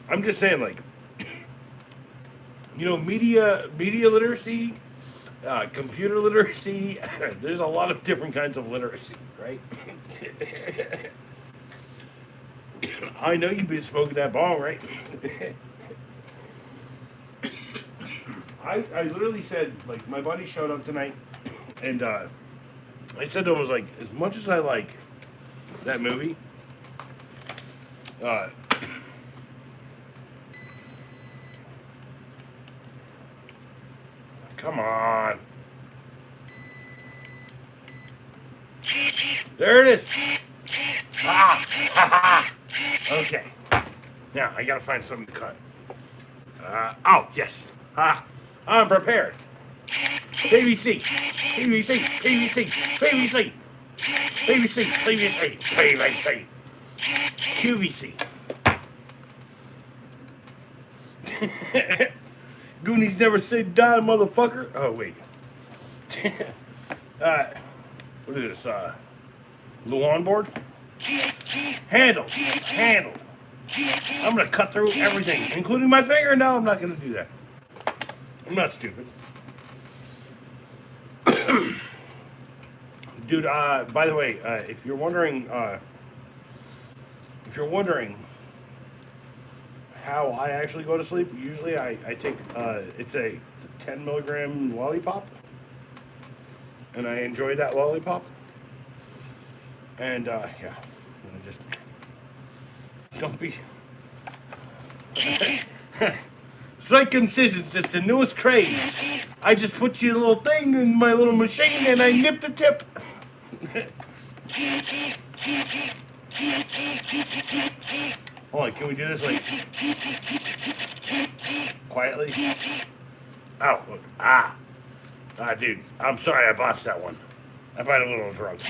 I'm just saying, like, media literacy, computer literacy. There's a lot of different kinds of literacy, right? I know you've been smoking that bong, right? I literally said, like, my buddy showed up tonight, and I said to him, I was like, as much as I like that movie, uh, come on. There it is. Ah, ha, ha. Okay. Now, I gotta find something to cut. Oh, yes. I'm prepared. PVC. PVC. PVC. PVC. PVC. PVC. PVC. QVC. Goonies never said die, motherfucker. Oh, wait. What is this? Luan board? Handled. Handled. I'm going to cut through everything, including my finger. No, I'm not going to do that. I'm not stupid. Dude, by the way, if you're wondering how I actually go to sleep, usually I take, it's a 10 milligram lollipop, and I enjoy that lollipop. And, yeah, just don't be. Circumcision's just the newest craze. I just put you a little thing in my little machine and I nip the tip. Hold on, can we do this like quietly? Oh, look. Dude, I'm sorry I botched that one. I bought a little drunk.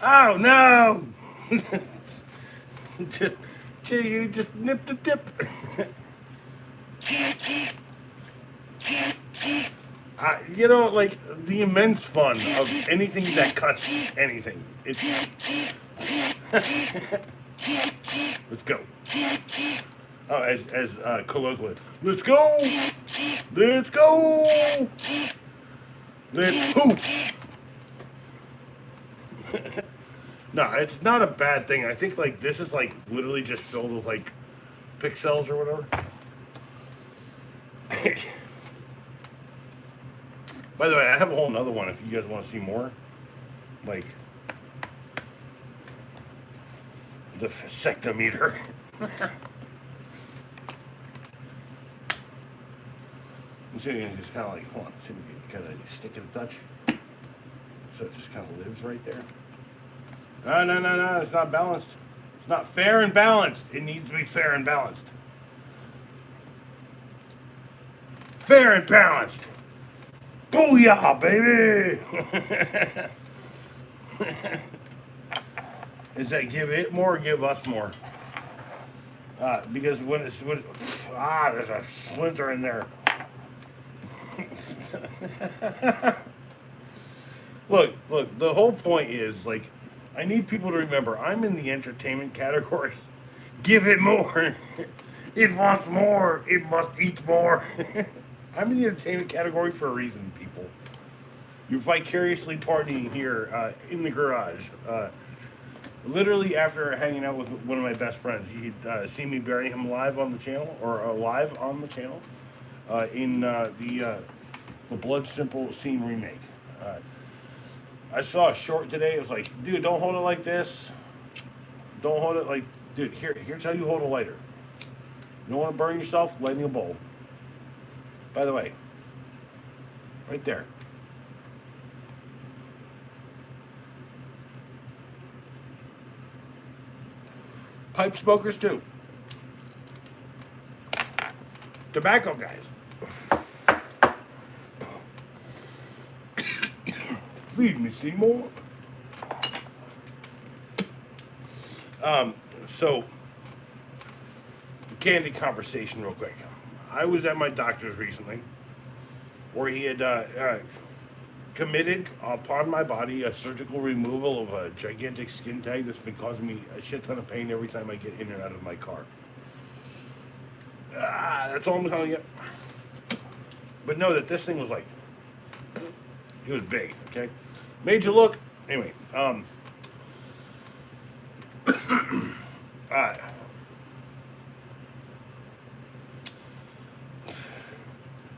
Oh, no! You just nip the tip. Like the immense fun of anything that cuts anything. It's let's go. Oh, as colloquial. Let's go. Let's go. Let's poop. No, it's not a bad thing. I think like this is like literally just filled with like pixels or whatever. By the way, I have a whole nother one if you guys want to see more. Like the vasectometer. I'm seeing it just kind of like, hold on, see if we can kind of stick it a touch. So it just kind of lives right there. No, it's not balanced. It's not fair and balanced. It needs to be fair and balanced. Fair and balanced. Booyah, baby! Is that give it more or give us more? Because there's a splinter in there. Look, the whole point is, like, I need people to remember, I'm in the entertainment category. Give it more. It wants more. It must eat more. I'm in the entertainment category for a reason, people. You're vicariously partying here in the garage. Literally after hanging out with one of my best friends, he'd seen me bury him live on the channel, or live on the channel, in the Blood Simple scene remake. I saw a short today. It was like, dude, don't hold it like this. Don't hold it like, dude. Here's how you hold a lighter. You don't want to burn yourself. Lighting a bowl. By the way, right there. Pipe smokers too. Tobacco guys. Feed me, Seymour. So, candid conversation real quick. I was at my doctor's recently, where he had committed upon my body a surgical removal of a gigantic skin tag that's been causing me a shit ton of pain every time I get in and out of my car. That's all I'm telling you. But know that this thing was like, it was big, okay? Made you look. Anyway,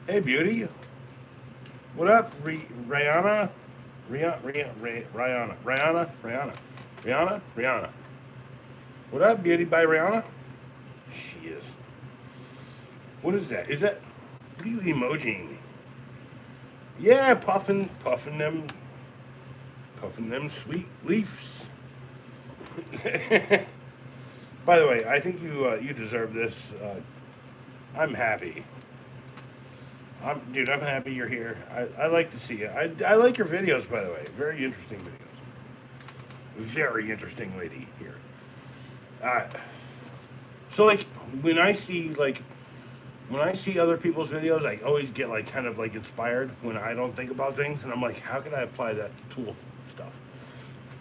hey, beauty. What up, Rihanna? Rihanna. What up, beauty by Rihanna? She is. What is that? Is that, what are you emojiing me? Yeah, puffing them sweet leaves. By the way, I think you deserve this. I'm happy. I'm happy you're here. I like to see you. I like your videos, by the way. Very interesting videos. Very interesting lady here. So like when I see other people's videos, I always get like kind of like inspired when I don't think about things, and I'm like, how can I apply that to tool stuff?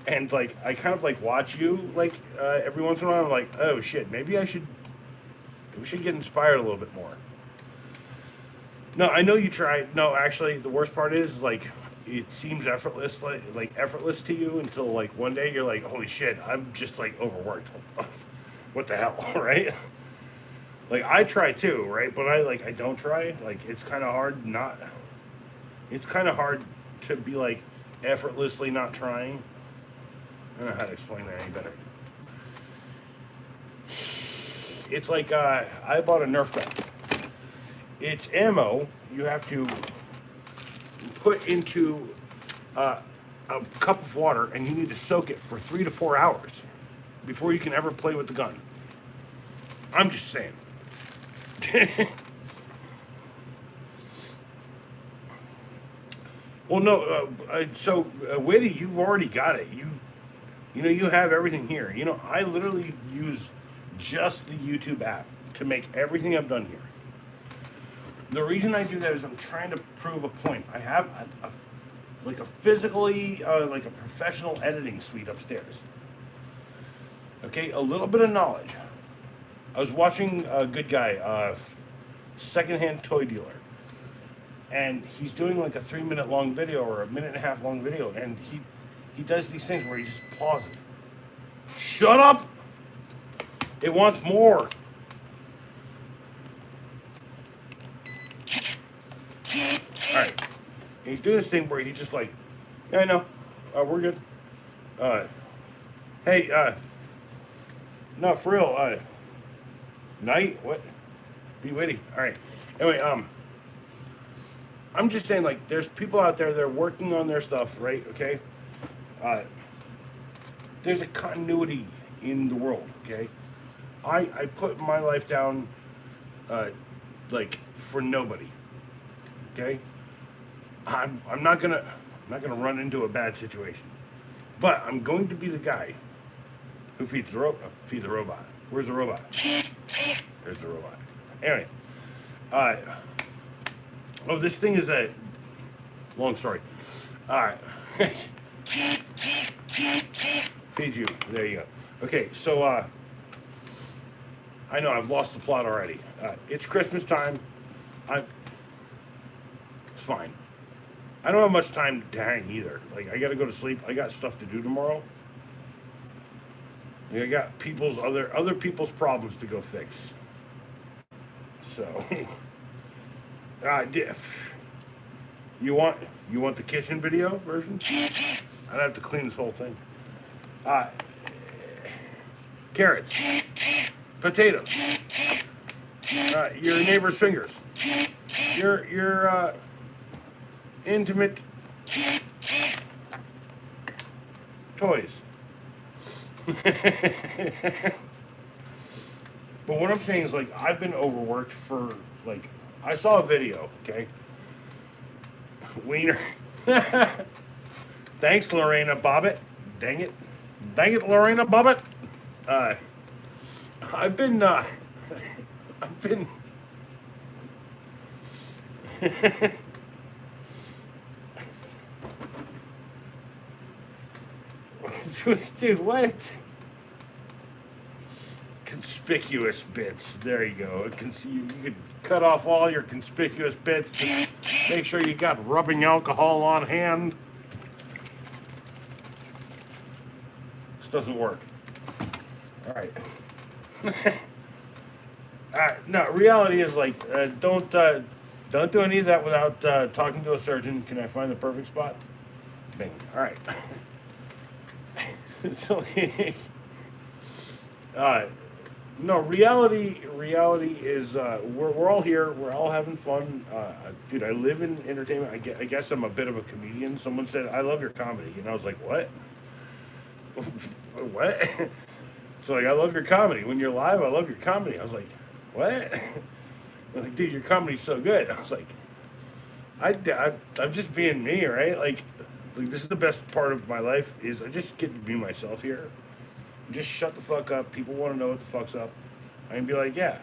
And like I kind of like watch you like every once in a while. I'm like, oh shit, maybe we should get inspired a little bit more. No, I know you tried. No, actually, the worst part is like it seems effortless, like effortless to you until like one day you're like, holy shit, I'm just like overworked. What the hell, right? Like I try too, right? But I don't try. Like it's kind of hard not. It's kind of hard to be like effortlessly not trying. I don't know how to explain that any better. It's like I bought a Nerf gun. It's ammo you have to put into a cup of water, and you need to soak it for 3 to 4 hours before you can ever play with the gun. I'm just saying. Well, no. So, Witty, you've already got it. You have everything here. I literally use just the YouTube app to make everything I've done here. The reason I do that is I'm trying to prove a point. I have a physically, like a professional editing suite upstairs. Okay, a little bit of knowledge. I was watching a good guy, secondhand toy dealer, and he's doing like a 3-minute long video or a 1.5-minute long video, and he does these things where he just pauses. Shut up! It wants more. Alright. He's doing this thing where he's just like, yeah, I know. We're good. Hey, no, for real, night? What? Be witty. Alright. Anyway, I'm just saying, like, there's people out there that are working on their stuff, right? Okay? There's a continuity in the world, okay? I put my life down, like, for nobody. Okay? I'm not gonna run into a bad situation, but I'm going to be the guy who feeds the robot. Where's the robot? There's the robot. Anyway, this thing is a long story. All right, feed you. There you go. Okay, so I know I've lost the plot already. It's Christmas time. It's fine. I don't have much time to hang either. Like I gotta go to sleep. I got stuff to do tomorrow. I got other people's problems to go fix. So, diff. You want you want the kitchen video version? I'd have to clean this whole thing. Uh, Carrots, potatoes, your neighbor's fingers, your intimate toys. But what I'm saying is, like, I've been overworked for, like, I saw a video, okay? Wiener. Thanks, Lorena Bobbitt. Dang it. Dang it, Lorena Bobbitt. Uh, I've been, I've been, dude, what? Conspicuous bits. There you go. You could cut off all your conspicuous bits. Just make sure you got rubbing alcohol on hand. This doesn't work. All right. No, reality is like don't do any of that without talking to a surgeon. Can I find the perfect spot? Bing. All right. So, no, reality is we're all here. We're all having fun. Dude, I live in entertainment. I guess I'm a bit of a comedian. Someone said I love your comedy, and I was like, what? What? So like, I love your comedy. When you're live, I love your comedy. I was like, what? I'm like, dude, your comedy's so good. I was like, I'm just being me, right? Like this is the best part of my life is I just get to be myself here. Just shut the fuck up. People want to know what the fuck's up. I can be like, yeah.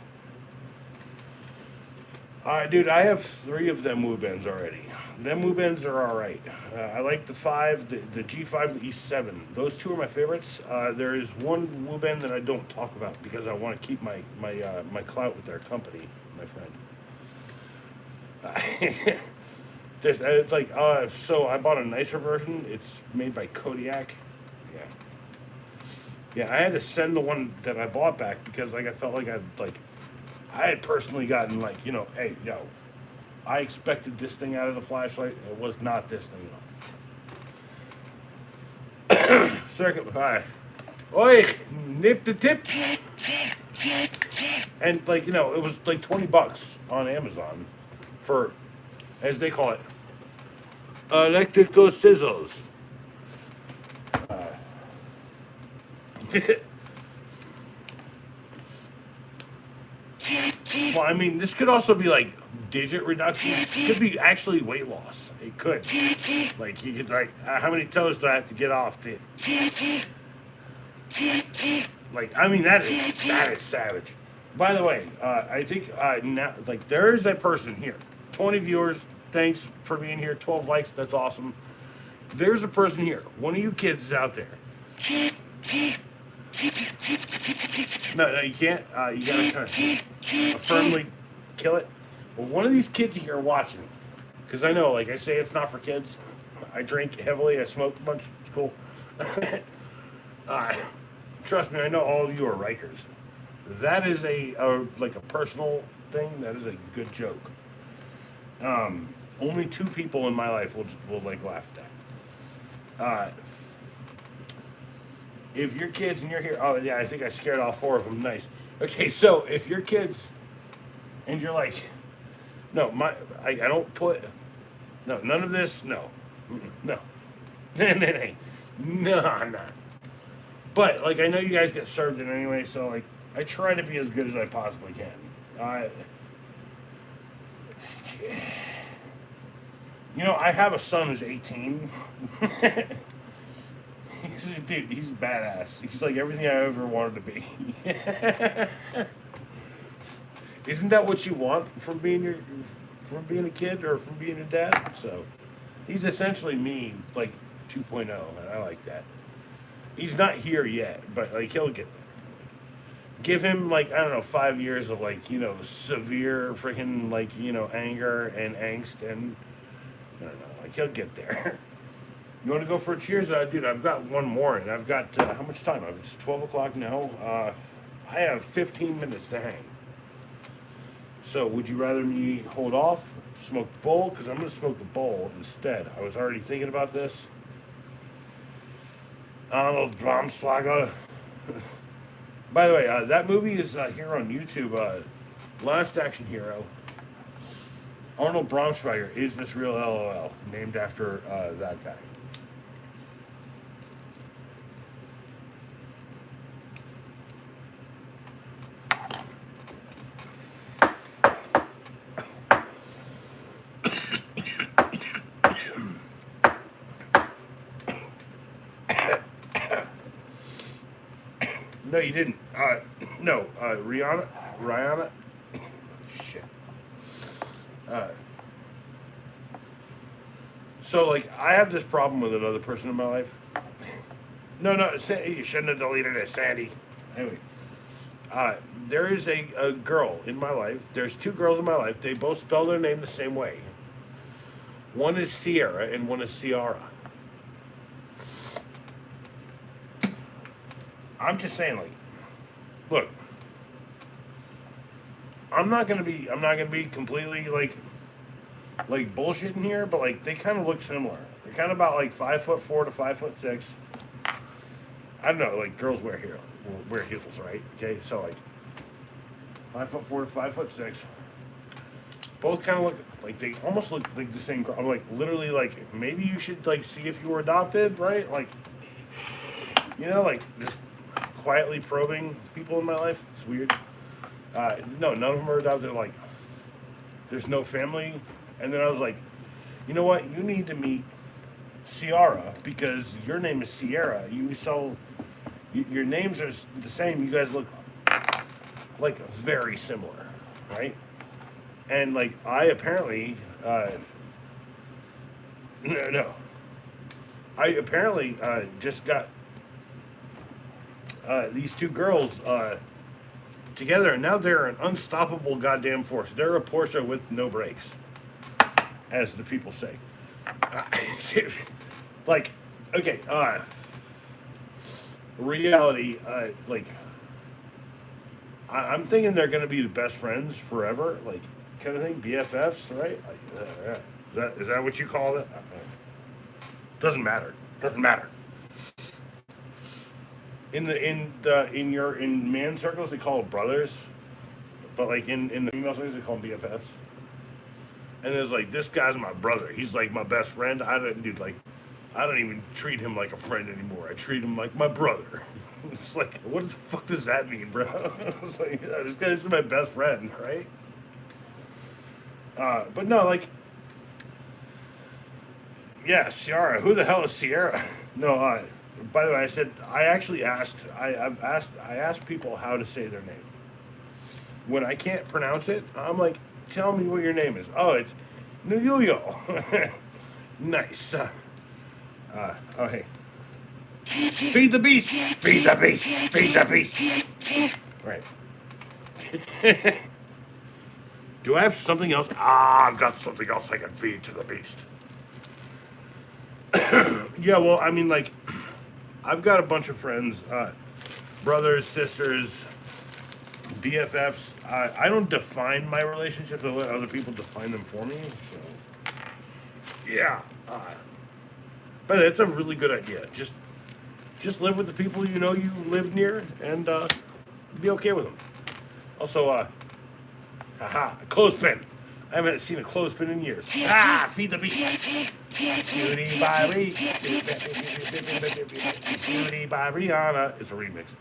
Dude, I have 3 of them Wu Bends already. Them Wu Bends are all right. I like the 5, the G5, the E7. Those 2 are my favorites. There is one Wu Bend that I don't talk about because I want to keep my clout with their company, my friend. It's like, so I bought a nicer version. It's made by Kodiak. Yeah. Yeah, I had to send the one that I bought back because like I felt like I had personally gotten like, hey, yo, I expected this thing out of the flashlight. It was not this thing. Circuit, oi, nip the tip. And like, it was like $20 on Amazon for, as they call it, electrical scissors. Well, I mean, this could also be like digit reduction. It could be actually weight loss. It could. Like, you could, like, how many toes do I have to get off to? Like, I mean, that is savage. By the way, I think now, like, there is that person here. 20 viewers. Thanks for being here. 12 likes. That's awesome. There's a person here. One of you kids is out there. No, you can't. You gotta kind of firmly kill it. Well, one of these kids here watching, because I know, like I say, it's not for kids. I drink heavily. I smoke a bunch. It's cool. Trust me, I know all of you are Rikers. That is like a personal thing. That is a good joke. Only 2 people in my life will like laugh at that. If your kids and you're here, oh yeah, I think I scared all 4 of them. Nice. Okay, so if your kids and you're like, no, I don't put, no, none of this, no, no, no. But like, I know you guys get served it anyway, so like, I try to be as good as I possibly can. I have a son who's 18. Dude, he's badass. He's like everything I ever wanted to be. Isn't that what you want from being a kid or from being a dad? So he's essentially me, like 2.0, and I like that. He's not here yet, but like he'll get there. Give him like, I don't know, 5 years of like, severe freaking like, anger and angst, and I don't know. Like, he'll get there. You want to go for a cheers? Dude, I've got one more, and I've got, how much time? It's 12 o'clock now. I have 15 minutes to hang. So, would you rather me hold off, smoke the bowl? Because I'm going to smoke the bowl instead. I was already thinking about this. Arnold Bromslager. By the way, that movie is here on YouTube. Last Action Hero. Arnold Bromschweiger is this real LOL, named after that guy. No, you didn't. No, Rihanna. Shit. So, like, I have this problem with another person in my life. No, you shouldn't have deleted it, Sandy. Anyway, there is a girl in my life. There's two girls in my life. They both spell their name the same way. One is Sierra and one is Ciara. I'm just saying, like, look, I'm not gonna be completely like bullshitting here, but like they kind of look similar. They're kind of about like 5'4" to 5'6". I don't know, like girls wear heels, right? Okay, so like 5'4" to 5'6". Both kind of look like they almost look like the same girl. I'm like literally like maybe you should like see if you were adopted, right? Like, you know, like just quietly probing people in my life. It's weird. No, none of them are adopted. Like, there's no family. And then I was like, you know what? You need to meet Ciara because your name is Sierra. Your names are the same. You guys look like very similar, right? And like I apparently, I apparently just got these two girls together, and now they're an unstoppable goddamn force. They're a Porsche with no brakes, as the people say. Like, okay, reality, like, I'm thinking they're gonna be the best friends forever, like, kind of thing, BFFs, right? Like, is that what you call it? Doesn't matter. Doesn't matter. In man circles they call it brothers, but like in the female circles they call them BFFs. And there's like this guy's my brother. He's like my best friend. I don't even treat him like a friend anymore. I treat him like my brother. It's like what the fuck does that mean, bro? It's like this guy's my best friend, right? But no, like, yeah, Ciara. Who the hell is Sierra? No, by the way, I asked people how to say their name. When I can't pronounce it, I'm like, tell me what your name is. Oh, it's Nuyuyo. Nice. Oh, hey. Feed the beast. Feed the beast. Feed the beast. Right. Do I have something else? I've got something else I can feed to the beast. Yeah, well, I mean, like, I've got a bunch of friends, brothers, sisters, BFFs. I don't define my relationships. I let other people define them for me. So, yeah. But it's a really good idea. Just live with the people you know you live near and be okay with them. Also, haha, a clothespin. I haven't seen a clothespin in years. Feed the beast. Beauty by Rihanna. It's a remix.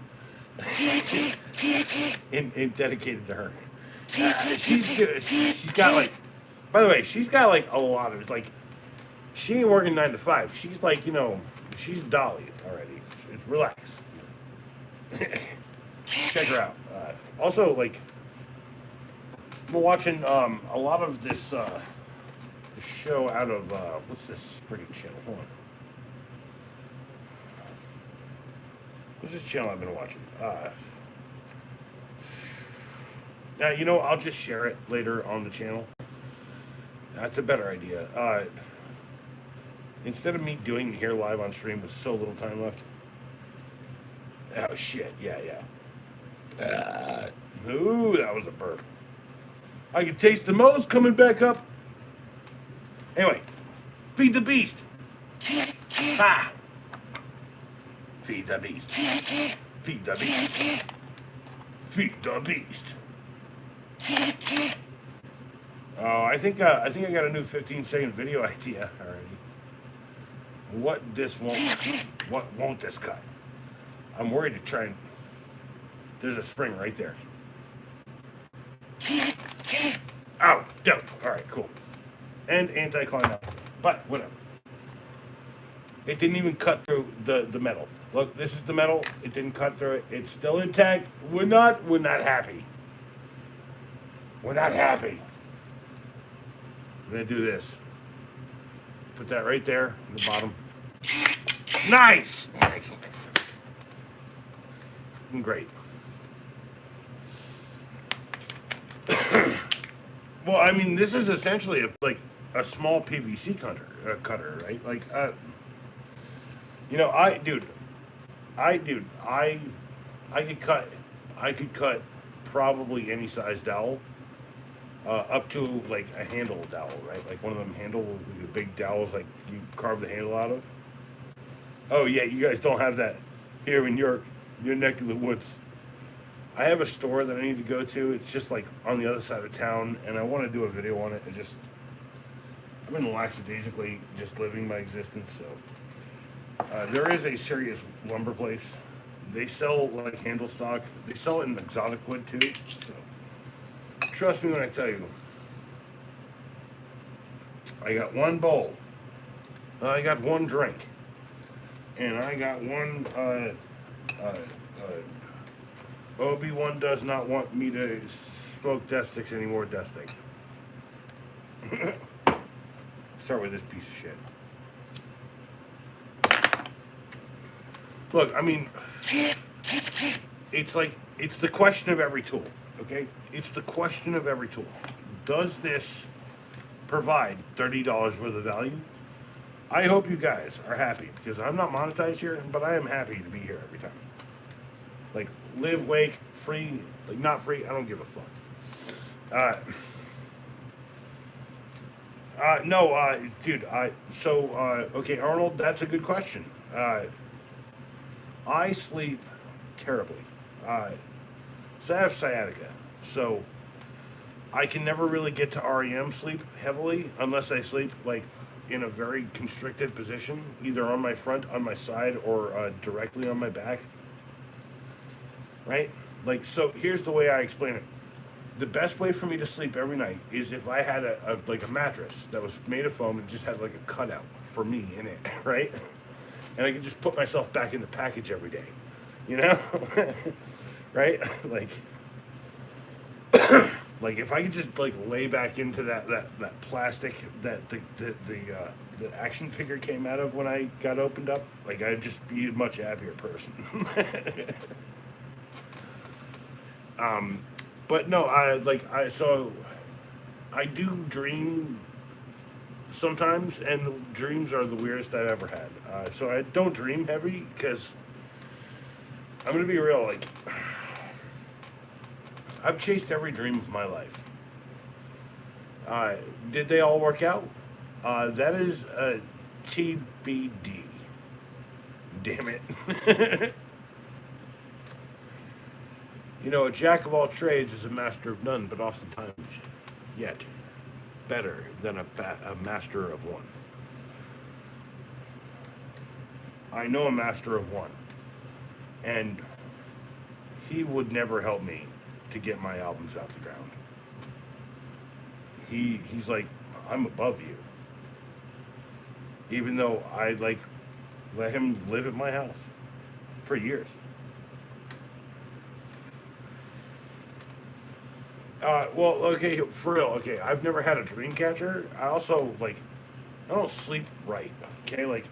in dedicated to her. She's good. She's got like, by the way, she's got like a lot of, like, she ain't working 9 to 5. She's like, you know, she's Dolly already. It's relax. Check her out. Also, like, I'm watching a lot of this show out of what's this freaking channel? Hold on. What's this channel I've been watching? Now I'll just share it later on the channel. That's a better idea. Instead of me doing here live on stream with so little time left. Oh shit! Yeah, yeah. Ooh, that was a burp. I can taste the moles coming back up. Anyway, feed the beast. Ha! Feed the beast. Feed the beast. Feed the beast. Oh, I think I got a new 15-second video idea already. What won't this cut? I'm worried to try and. There's a spring right there. Oh, dope. All right, cool. And anti-climb, but whatever. It didn't even cut through the metal. Look, this is the metal. It didn't cut through it. It's still intact. We're not happy. We're not happy. I'm gonna do this. Put that right there in the bottom. Nice, nice, nice. Great. Well, I mean, this is essentially like a small PVC cutter, right? Like, you know, I could cut probably any size dowel, up to like a handle dowel, right? Like one of them the big dowels, like you carve the handle out of. Oh yeah, you guys don't have that here in your neck of the woods. I have a store that I need to go to. It's just like on the other side of town, and I want to do a video on it. I've been lackadaisically just living my existence. So there is a serious lumber place. They sell like handle stock. They sell it in exotic wood too. So trust me when I tell you. I got one bowl. I got one drink, and I got one. Obi-Wan does not want me to smoke death sticks anymore. Death stick. Start with this piece of shit. Look, I mean, it's the question of every tool. Okay, it's the question of every tool. Does this provide $30 worth of value? I hope you guys are happy because I'm not monetized here, but I am happy to be here every time. Like, live, wake, free, like, not free, I don't give a fuck. Dude, okay, Arnold, that's a good question. I sleep terribly. So I have sciatica, so I can never really get to REM sleep heavily unless I sleep, like, in a very constricted position, either on my front, on my side, or directly on my back. Right? Like, so here's the way I explain it. The best way for me to sleep every night is if I had a mattress that was made of foam and just had like a cutout for me in it, right? And I could just put myself back in the package every day, you know? Right? Like if I could just like lay back into that plastic that the action figure came out of when I got opened up, like I'd just be a much happier person. But no, I do dream sometimes, and the dreams are the weirdest I've ever had. So I don't dream heavy because I'm gonna be real. Like, I've chased every dream of my life. Did they all work out? That is a TBD. Damn it. You know, a jack of all trades is a master of none, but oftentimes, yet, better than a master of one. I know a master of one, and he would never help me to get my albums out the ground. He's like, I'm above you. Even though I, like, let him live at my house for years. Well, okay, for real, okay, I've never had a dream catcher. I also, like, I don't sleep right, okay, like,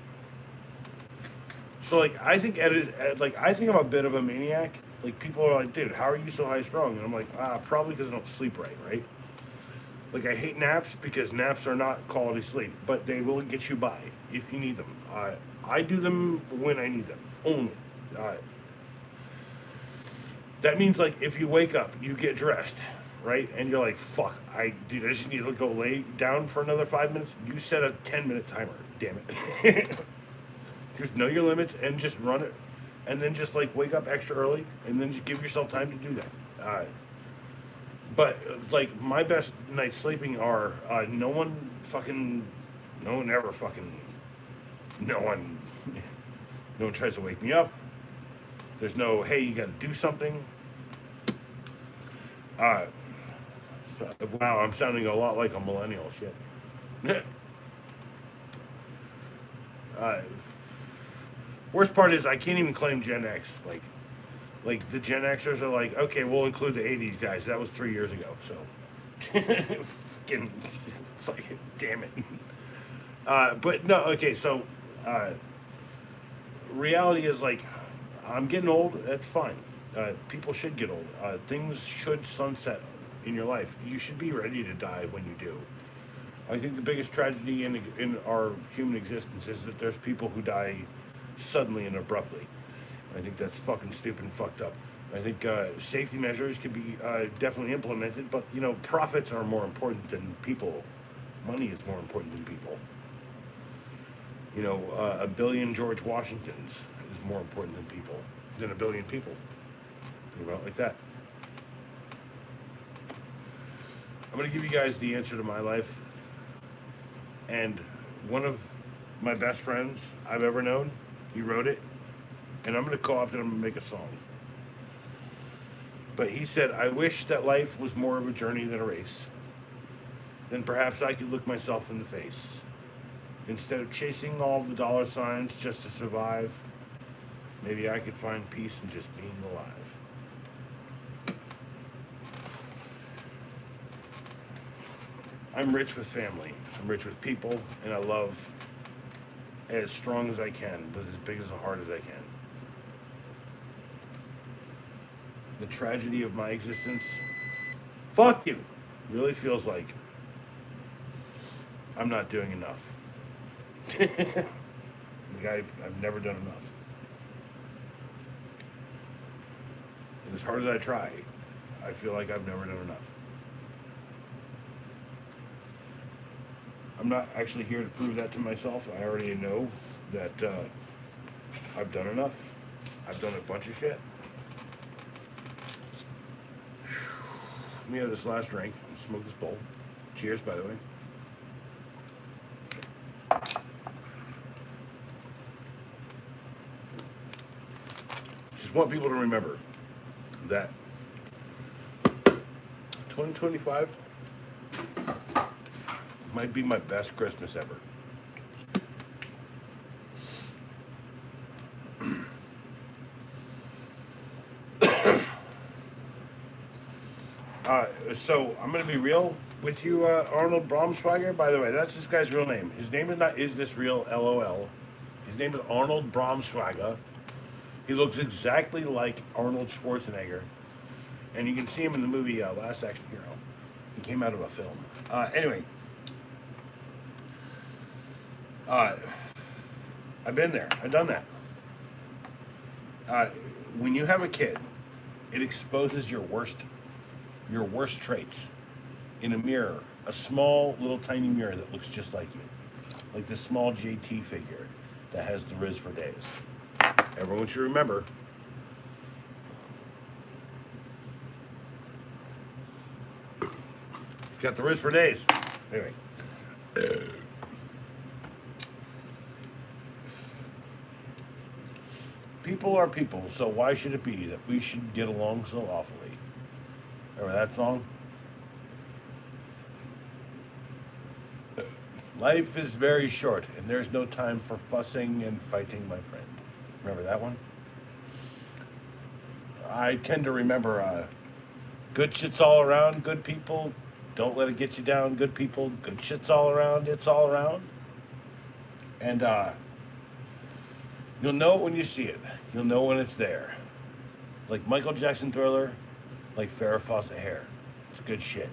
so, like, I think I think I'm a bit of a maniac. Like, people are like, dude, how are you so high strung? And I'm like, probably because I don't sleep right? Like, I hate naps because naps are not quality sleep, but they will get you by if you need them. I do them when I need them only. Uh, that means, like, if you wake up, you get dressed, right, and you're like, "Fuck, dude, I just need to go lay down for another 5 minutes." You set a 10-minute timer. Damn it. Just know your limits and just run it, and then just like wake up extra early, and then just give yourself time to do that. But like my best nights sleeping are no one ever fucking, no one, no one tries to wake me up. There's no, hey, you got to do something. Uh, wow, I'm sounding a lot like a millennial. Shit. uh, Worst part is I can't even claim Gen X. Like the Gen Xers are like, okay, we'll include the '80s guys. That was 3 years ago. So, fucking, it's like, damn it. But no, okay. So, reality is like, I'm getting old. That's fine. People should get old. Things should sunset in your life. You should be ready to die when you do. I think the biggest tragedy in our human existence is that there's people who die suddenly and abruptly. I think that's fucking stupid and fucked up. I think safety measures can be definitely implemented, but you know, profits are more important than people. Money is more important than people. You know, a billion George Washingtons is more important than a billion people. Think about it like that. I'm gonna give you guys the answer to my life. And one of my best friends I've ever known, he wrote it. And I'm going to co-opt it, I'm going to make a song. But he said, I wish that life was more of a journey than a race. Then perhaps I could look myself in the face. Instead of chasing all the dollar signs just to survive, maybe I could find peace in just being alive. I'm rich with family. I'm rich with people, and I love as strong as I can, but as big as a heart as I can. The tragedy of my existence, fuck you, really feels like I'm not doing enough. I've never done enough. And as hard as I try, I feel like I've never done enough. I'm not actually here to prove that to myself. I already know that I've done enough. I've done a bunch of shit. Let me have this last drink. Smoke this bowl. Cheers, by the way. Just want people to remember that 2025 might be my best Christmas ever. So I'm gonna be real with you, Arnold Bromschweiger. By the way, that's this guy's real name. His name is not "Is This Real?" LOL. His name is Arnold Bromschweiger. He looks exactly like Arnold Schwarzenegger, and you can see him in the movie Last Action Hero. He came out of a film. Anyway, I've been there. I've done that. When you have a kid, it exposes your worst traits in a mirror, a small little tiny mirror that looks just like you, like this small JT figure that has the Riz for days. Everyone should remember. It's got the Riz for days. Anyway. People are people, so why should it be that we should get along so awfully? Remember that song? Life is very short, and there's no time for fussing and fighting, my friend. Remember that one? I tend to remember good shit's all around, good people. Don't let it get you down, good people. Good shit's all around, it's all around. And you'll know it when you see it. You'll know when it's there. Like Michael Jackson Thriller, like Farrah Fawcett Hair. It's good shit.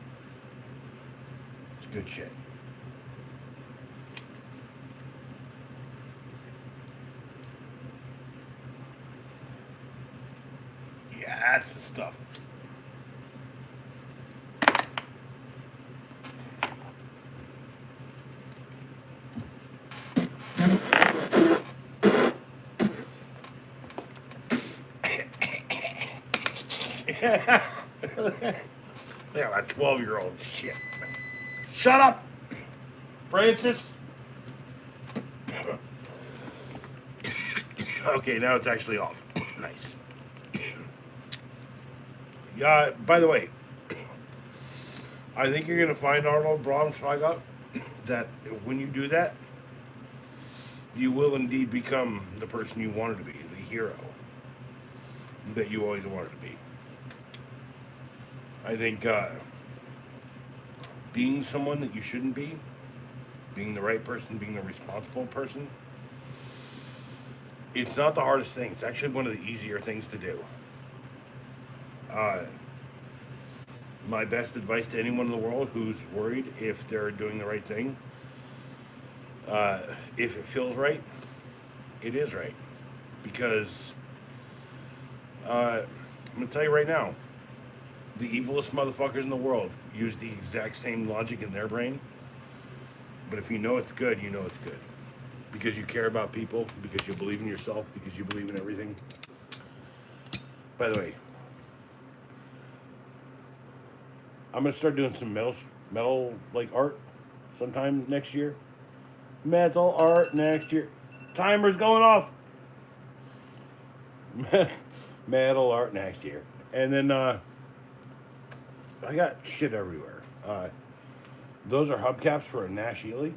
Good shit. Yeah, that's the stuff. Yeah, that 12-year-old shit. Shut up, Francis. Okay, now it's actually off. Nice. Yeah, by the way, I think you're going to find, Arnold Braunschweiger, that when you do that, you will indeed become the person you wanted to be, the hero that you always wanted to be. I think being someone that you shouldn't be, being the right person, being the responsible person, it's not the hardest thing. It's actually one of the easier things to do. Uh, my best advice to anyone in the world who's worried if they're doing the right thing, if it feels right, it is right. Because I'm going to tell you right now, the evilest motherfuckers in the world use the exact same logic in their brain. But if you know it's good, you know it's good. Because you care about people, because you believe in yourself, because you believe in everything. By the way, I'm gonna start doing some metal like art sometime next year. Metal art next year. Timer's going off. Metal art next year. And then I got shit everywhere. Those are hubcaps for a Nash Ely.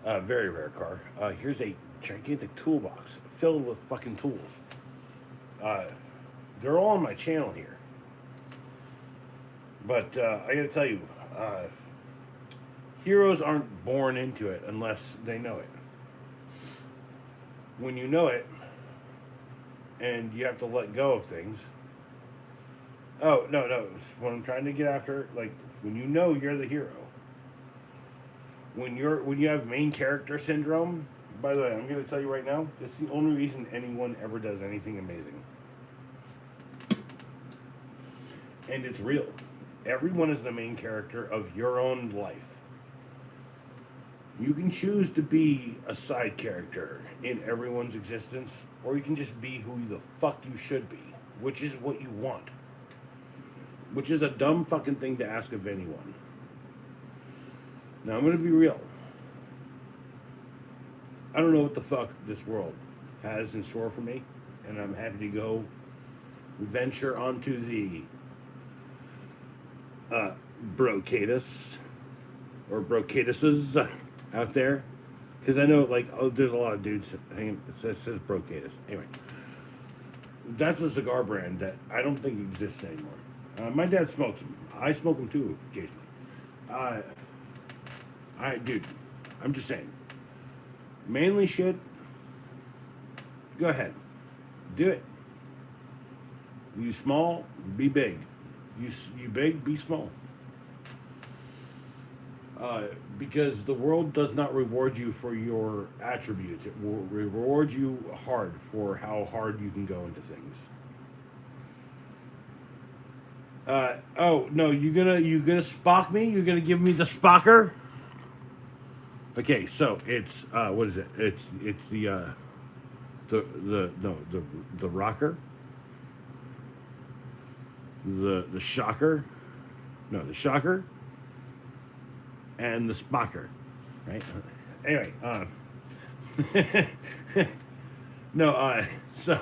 Very rare car. Here's a gigantic toolbox filled with fucking tools. They're all on my channel here. But I gotta tell you, heroes aren't born into it unless they know it. When you know it, and you have to let go of things. Oh, no. What I'm trying to get after, like, when you know you're the hero. When you have main character syndrome, by the way, I'm going to tell you right now, that's the only reason anyone ever does anything amazing. And it's real. Everyone is the main character of your own life. You can choose to be a side character in everyone's existence, or you can just be who the fuck you should be, which is what you want. Which is a dumb fucking thing to ask of anyone. Now, I'm going to be real. I don't know what the fuck this world has in store for me, and I'm happy to go venture onto the brocatus or brocatuses out there, because I know, like, there's a lot of dudes hanging. It says brocatus. Anyway, that's a cigar brand that I don't think exists anymore. My dad smokes them. I smoke them too occasionally. Dude, I'm just saying. Manly shit. Go ahead, do it. You small, be big. You big, be small. Because the world does not reward you for your attributes. It will reward you hard for how hard you can go into things. Oh no, you gonna Spock me? You're gonna give me the Spocker? Okay, so it's what is it? It's the rocker, the shocker, no, the shocker, and the Spocker, right? Anyway, no, so.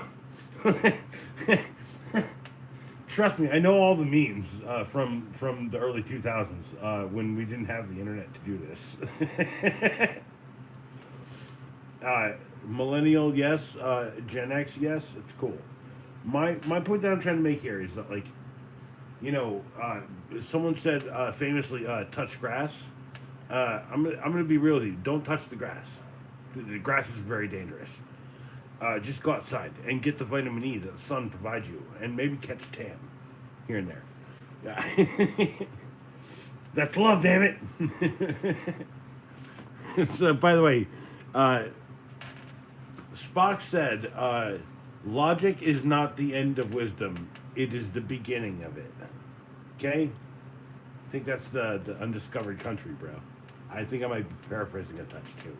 Trust me, I know all the memes from the early 2000s when we didn't have the internet to do this. Millennial, yes. Gen X, yes. It's cool. My point that I'm trying to make here is that, like, you know, someone said famously, touch grass. I'm gonna be real with you. Don't touch the grass. The grass is very dangerous. Just go outside and get the vitamin E that the sun provides you, and maybe catch a tan here and there. Yeah. That's love, damn it. So, by the way, uh, Spock said, logic is not the end of wisdom, it is the beginning of it. Okay? I think that's the undiscovered country, bro. I think I might be paraphrasing a touch too.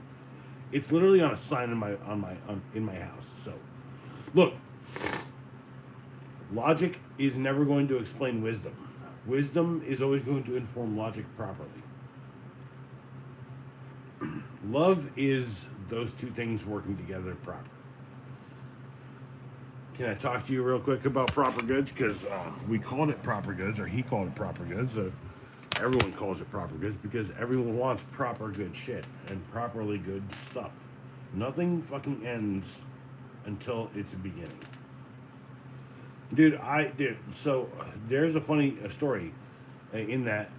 It's literally on a sign in my house. So, look, logic is never going to explain wisdom. Wisdom is always going to inform logic properly. Love is those two things working together proper. Can I talk to you real quick about proper goods? Because we called it proper goods, or he called it proper goods. Everyone calls it proper goods because everyone wants proper good shit and properly good stuff. Nothing fucking ends until it's a beginning. Dude, so there's a funny story in that.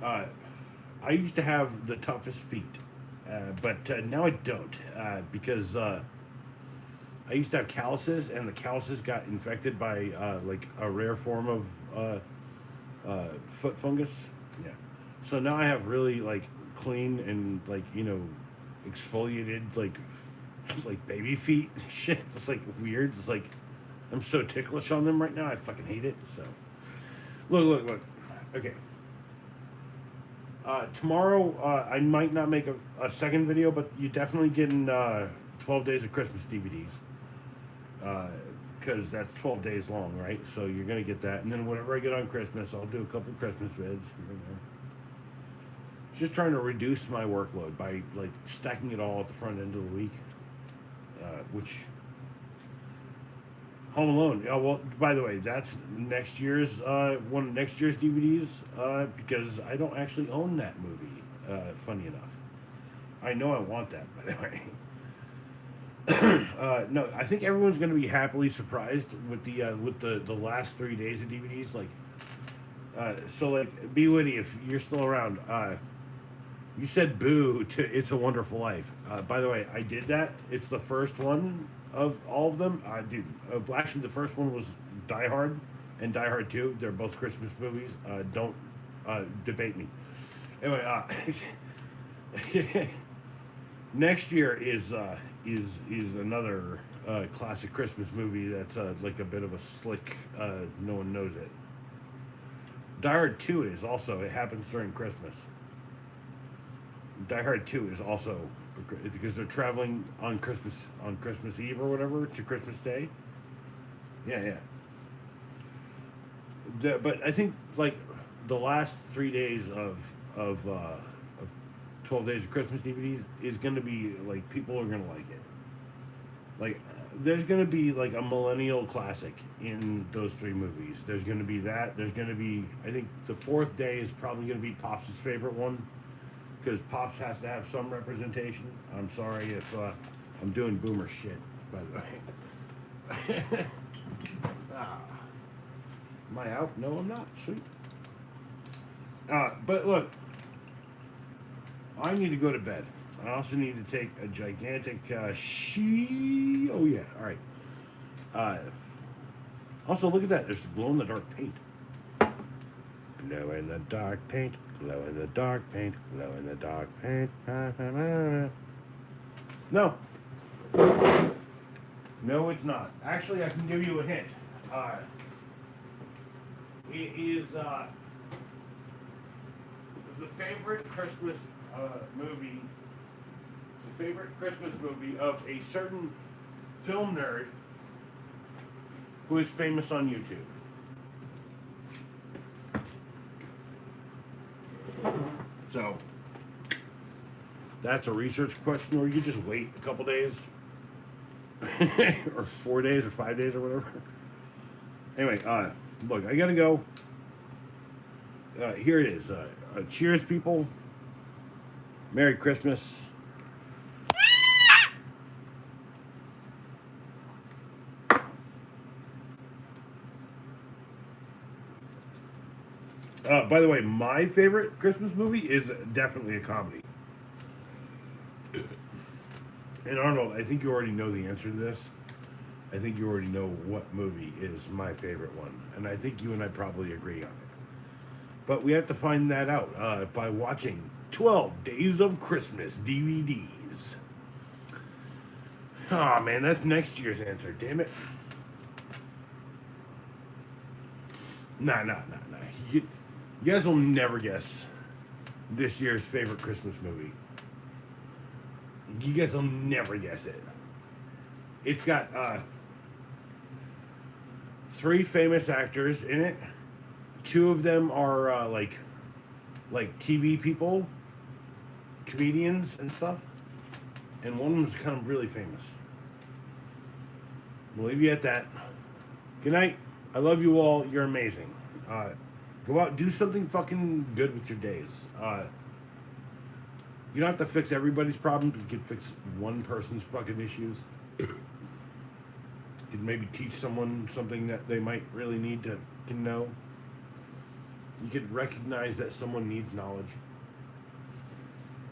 I used to have the toughest feet, but now I don't because I used to have calluses, and the calluses got infected by like a rare form of foot fungus. Yeah. So now I have really like clean and like exfoliated like baby feet. Shit, it's like weird. It's like I'm so ticklish on them right now. I fucking hate it. So look. Okay. Tomorrow, I might not make a second video, but you definitely getting 12 Days of Christmas DVDs. Because that's 12 days long, right? So you're going to get that. And then whenever I get on Christmas, I'll do a couple Christmas vids. Just trying to reduce my workload by like stacking it all at the front end of the week. Which... Home Alone. Oh, well, by the way, that's next year's one of next year's DVDs because I don't actually own that movie. Funny enough, I know I want that. By the way, no, I think everyone's going to be happily surprised with the last 3 days of DVDs. Like, so like, be witty if you're still around. You said boo to "It's a Wonderful Life." By the way, I did that. It's the first one of all of them. Dude, actually the first one was Die Hard and Die Hard 2. They're both Christmas movies. Don't debate me. Anyway, next year is another classic Christmas movie that's like a bit of a slick, no one knows it. Die Hard 2 is also, it happens during Christmas. Die Hard 2 is also because they're traveling on Christmas Eve or whatever to Christmas Day. Yeah. But I think like the last 3 days of 12 Days of Christmas DVDs is going to be like, people are going to like it. Like, there's going to be like a millennial classic in those three movies. There's going to be that. There's going to be, I think the fourth day is probably going to be Pops' favorite one, because Pops has to have some representation. I'm sorry if I'm doing boomer shit, by the way. Am I out? No, I'm not. Sweet. But look, I need to go to bed. I also need to take a gigantic Oh yeah, all right. Also, look at that. There's glow-in-the-dark paint. Glow-in-the-dark paint. Glow-in-the-dark paint. Glow-in-the-dark paint. No. No, it's not. Actually, I can give you a hint. It is the favorite Christmas movie. The favorite Christmas movie of a certain film nerd who is famous on YouTube. So, that's a research question, or you just wait a couple days, or 4 days, or 5 days, or whatever. Anyway, look, I gotta go. Here it is. Cheers, people. Merry Christmas. By the way, my favorite Christmas movie is definitely a comedy. And Arnold, I think you already know the answer to this. I think you already know what movie is my favorite one. And I think you and I probably agree on it. But we have to find that out by watching 12 Days of Christmas DVDs. Oh man, that's next year's answer. Damn it. Nah. You guys will never guess this year's favorite Christmas movie. You guys will never guess it. It's got 3 famous actors in it. 2 of them are like TV people, comedians and stuff, and one of them's kind of really famous. We'll leave you at that. Good night. I love you all. You're amazing. Go out, do something fucking good with your days. You don't have to fix everybody's problems. You can fix one person's fucking issues. You can maybe teach someone something that they might really need to know. You could recognize that someone needs knowledge.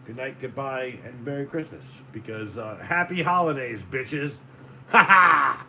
Good night, goodbye, and Merry Christmas. Because happy holidays, bitches. Ha ha!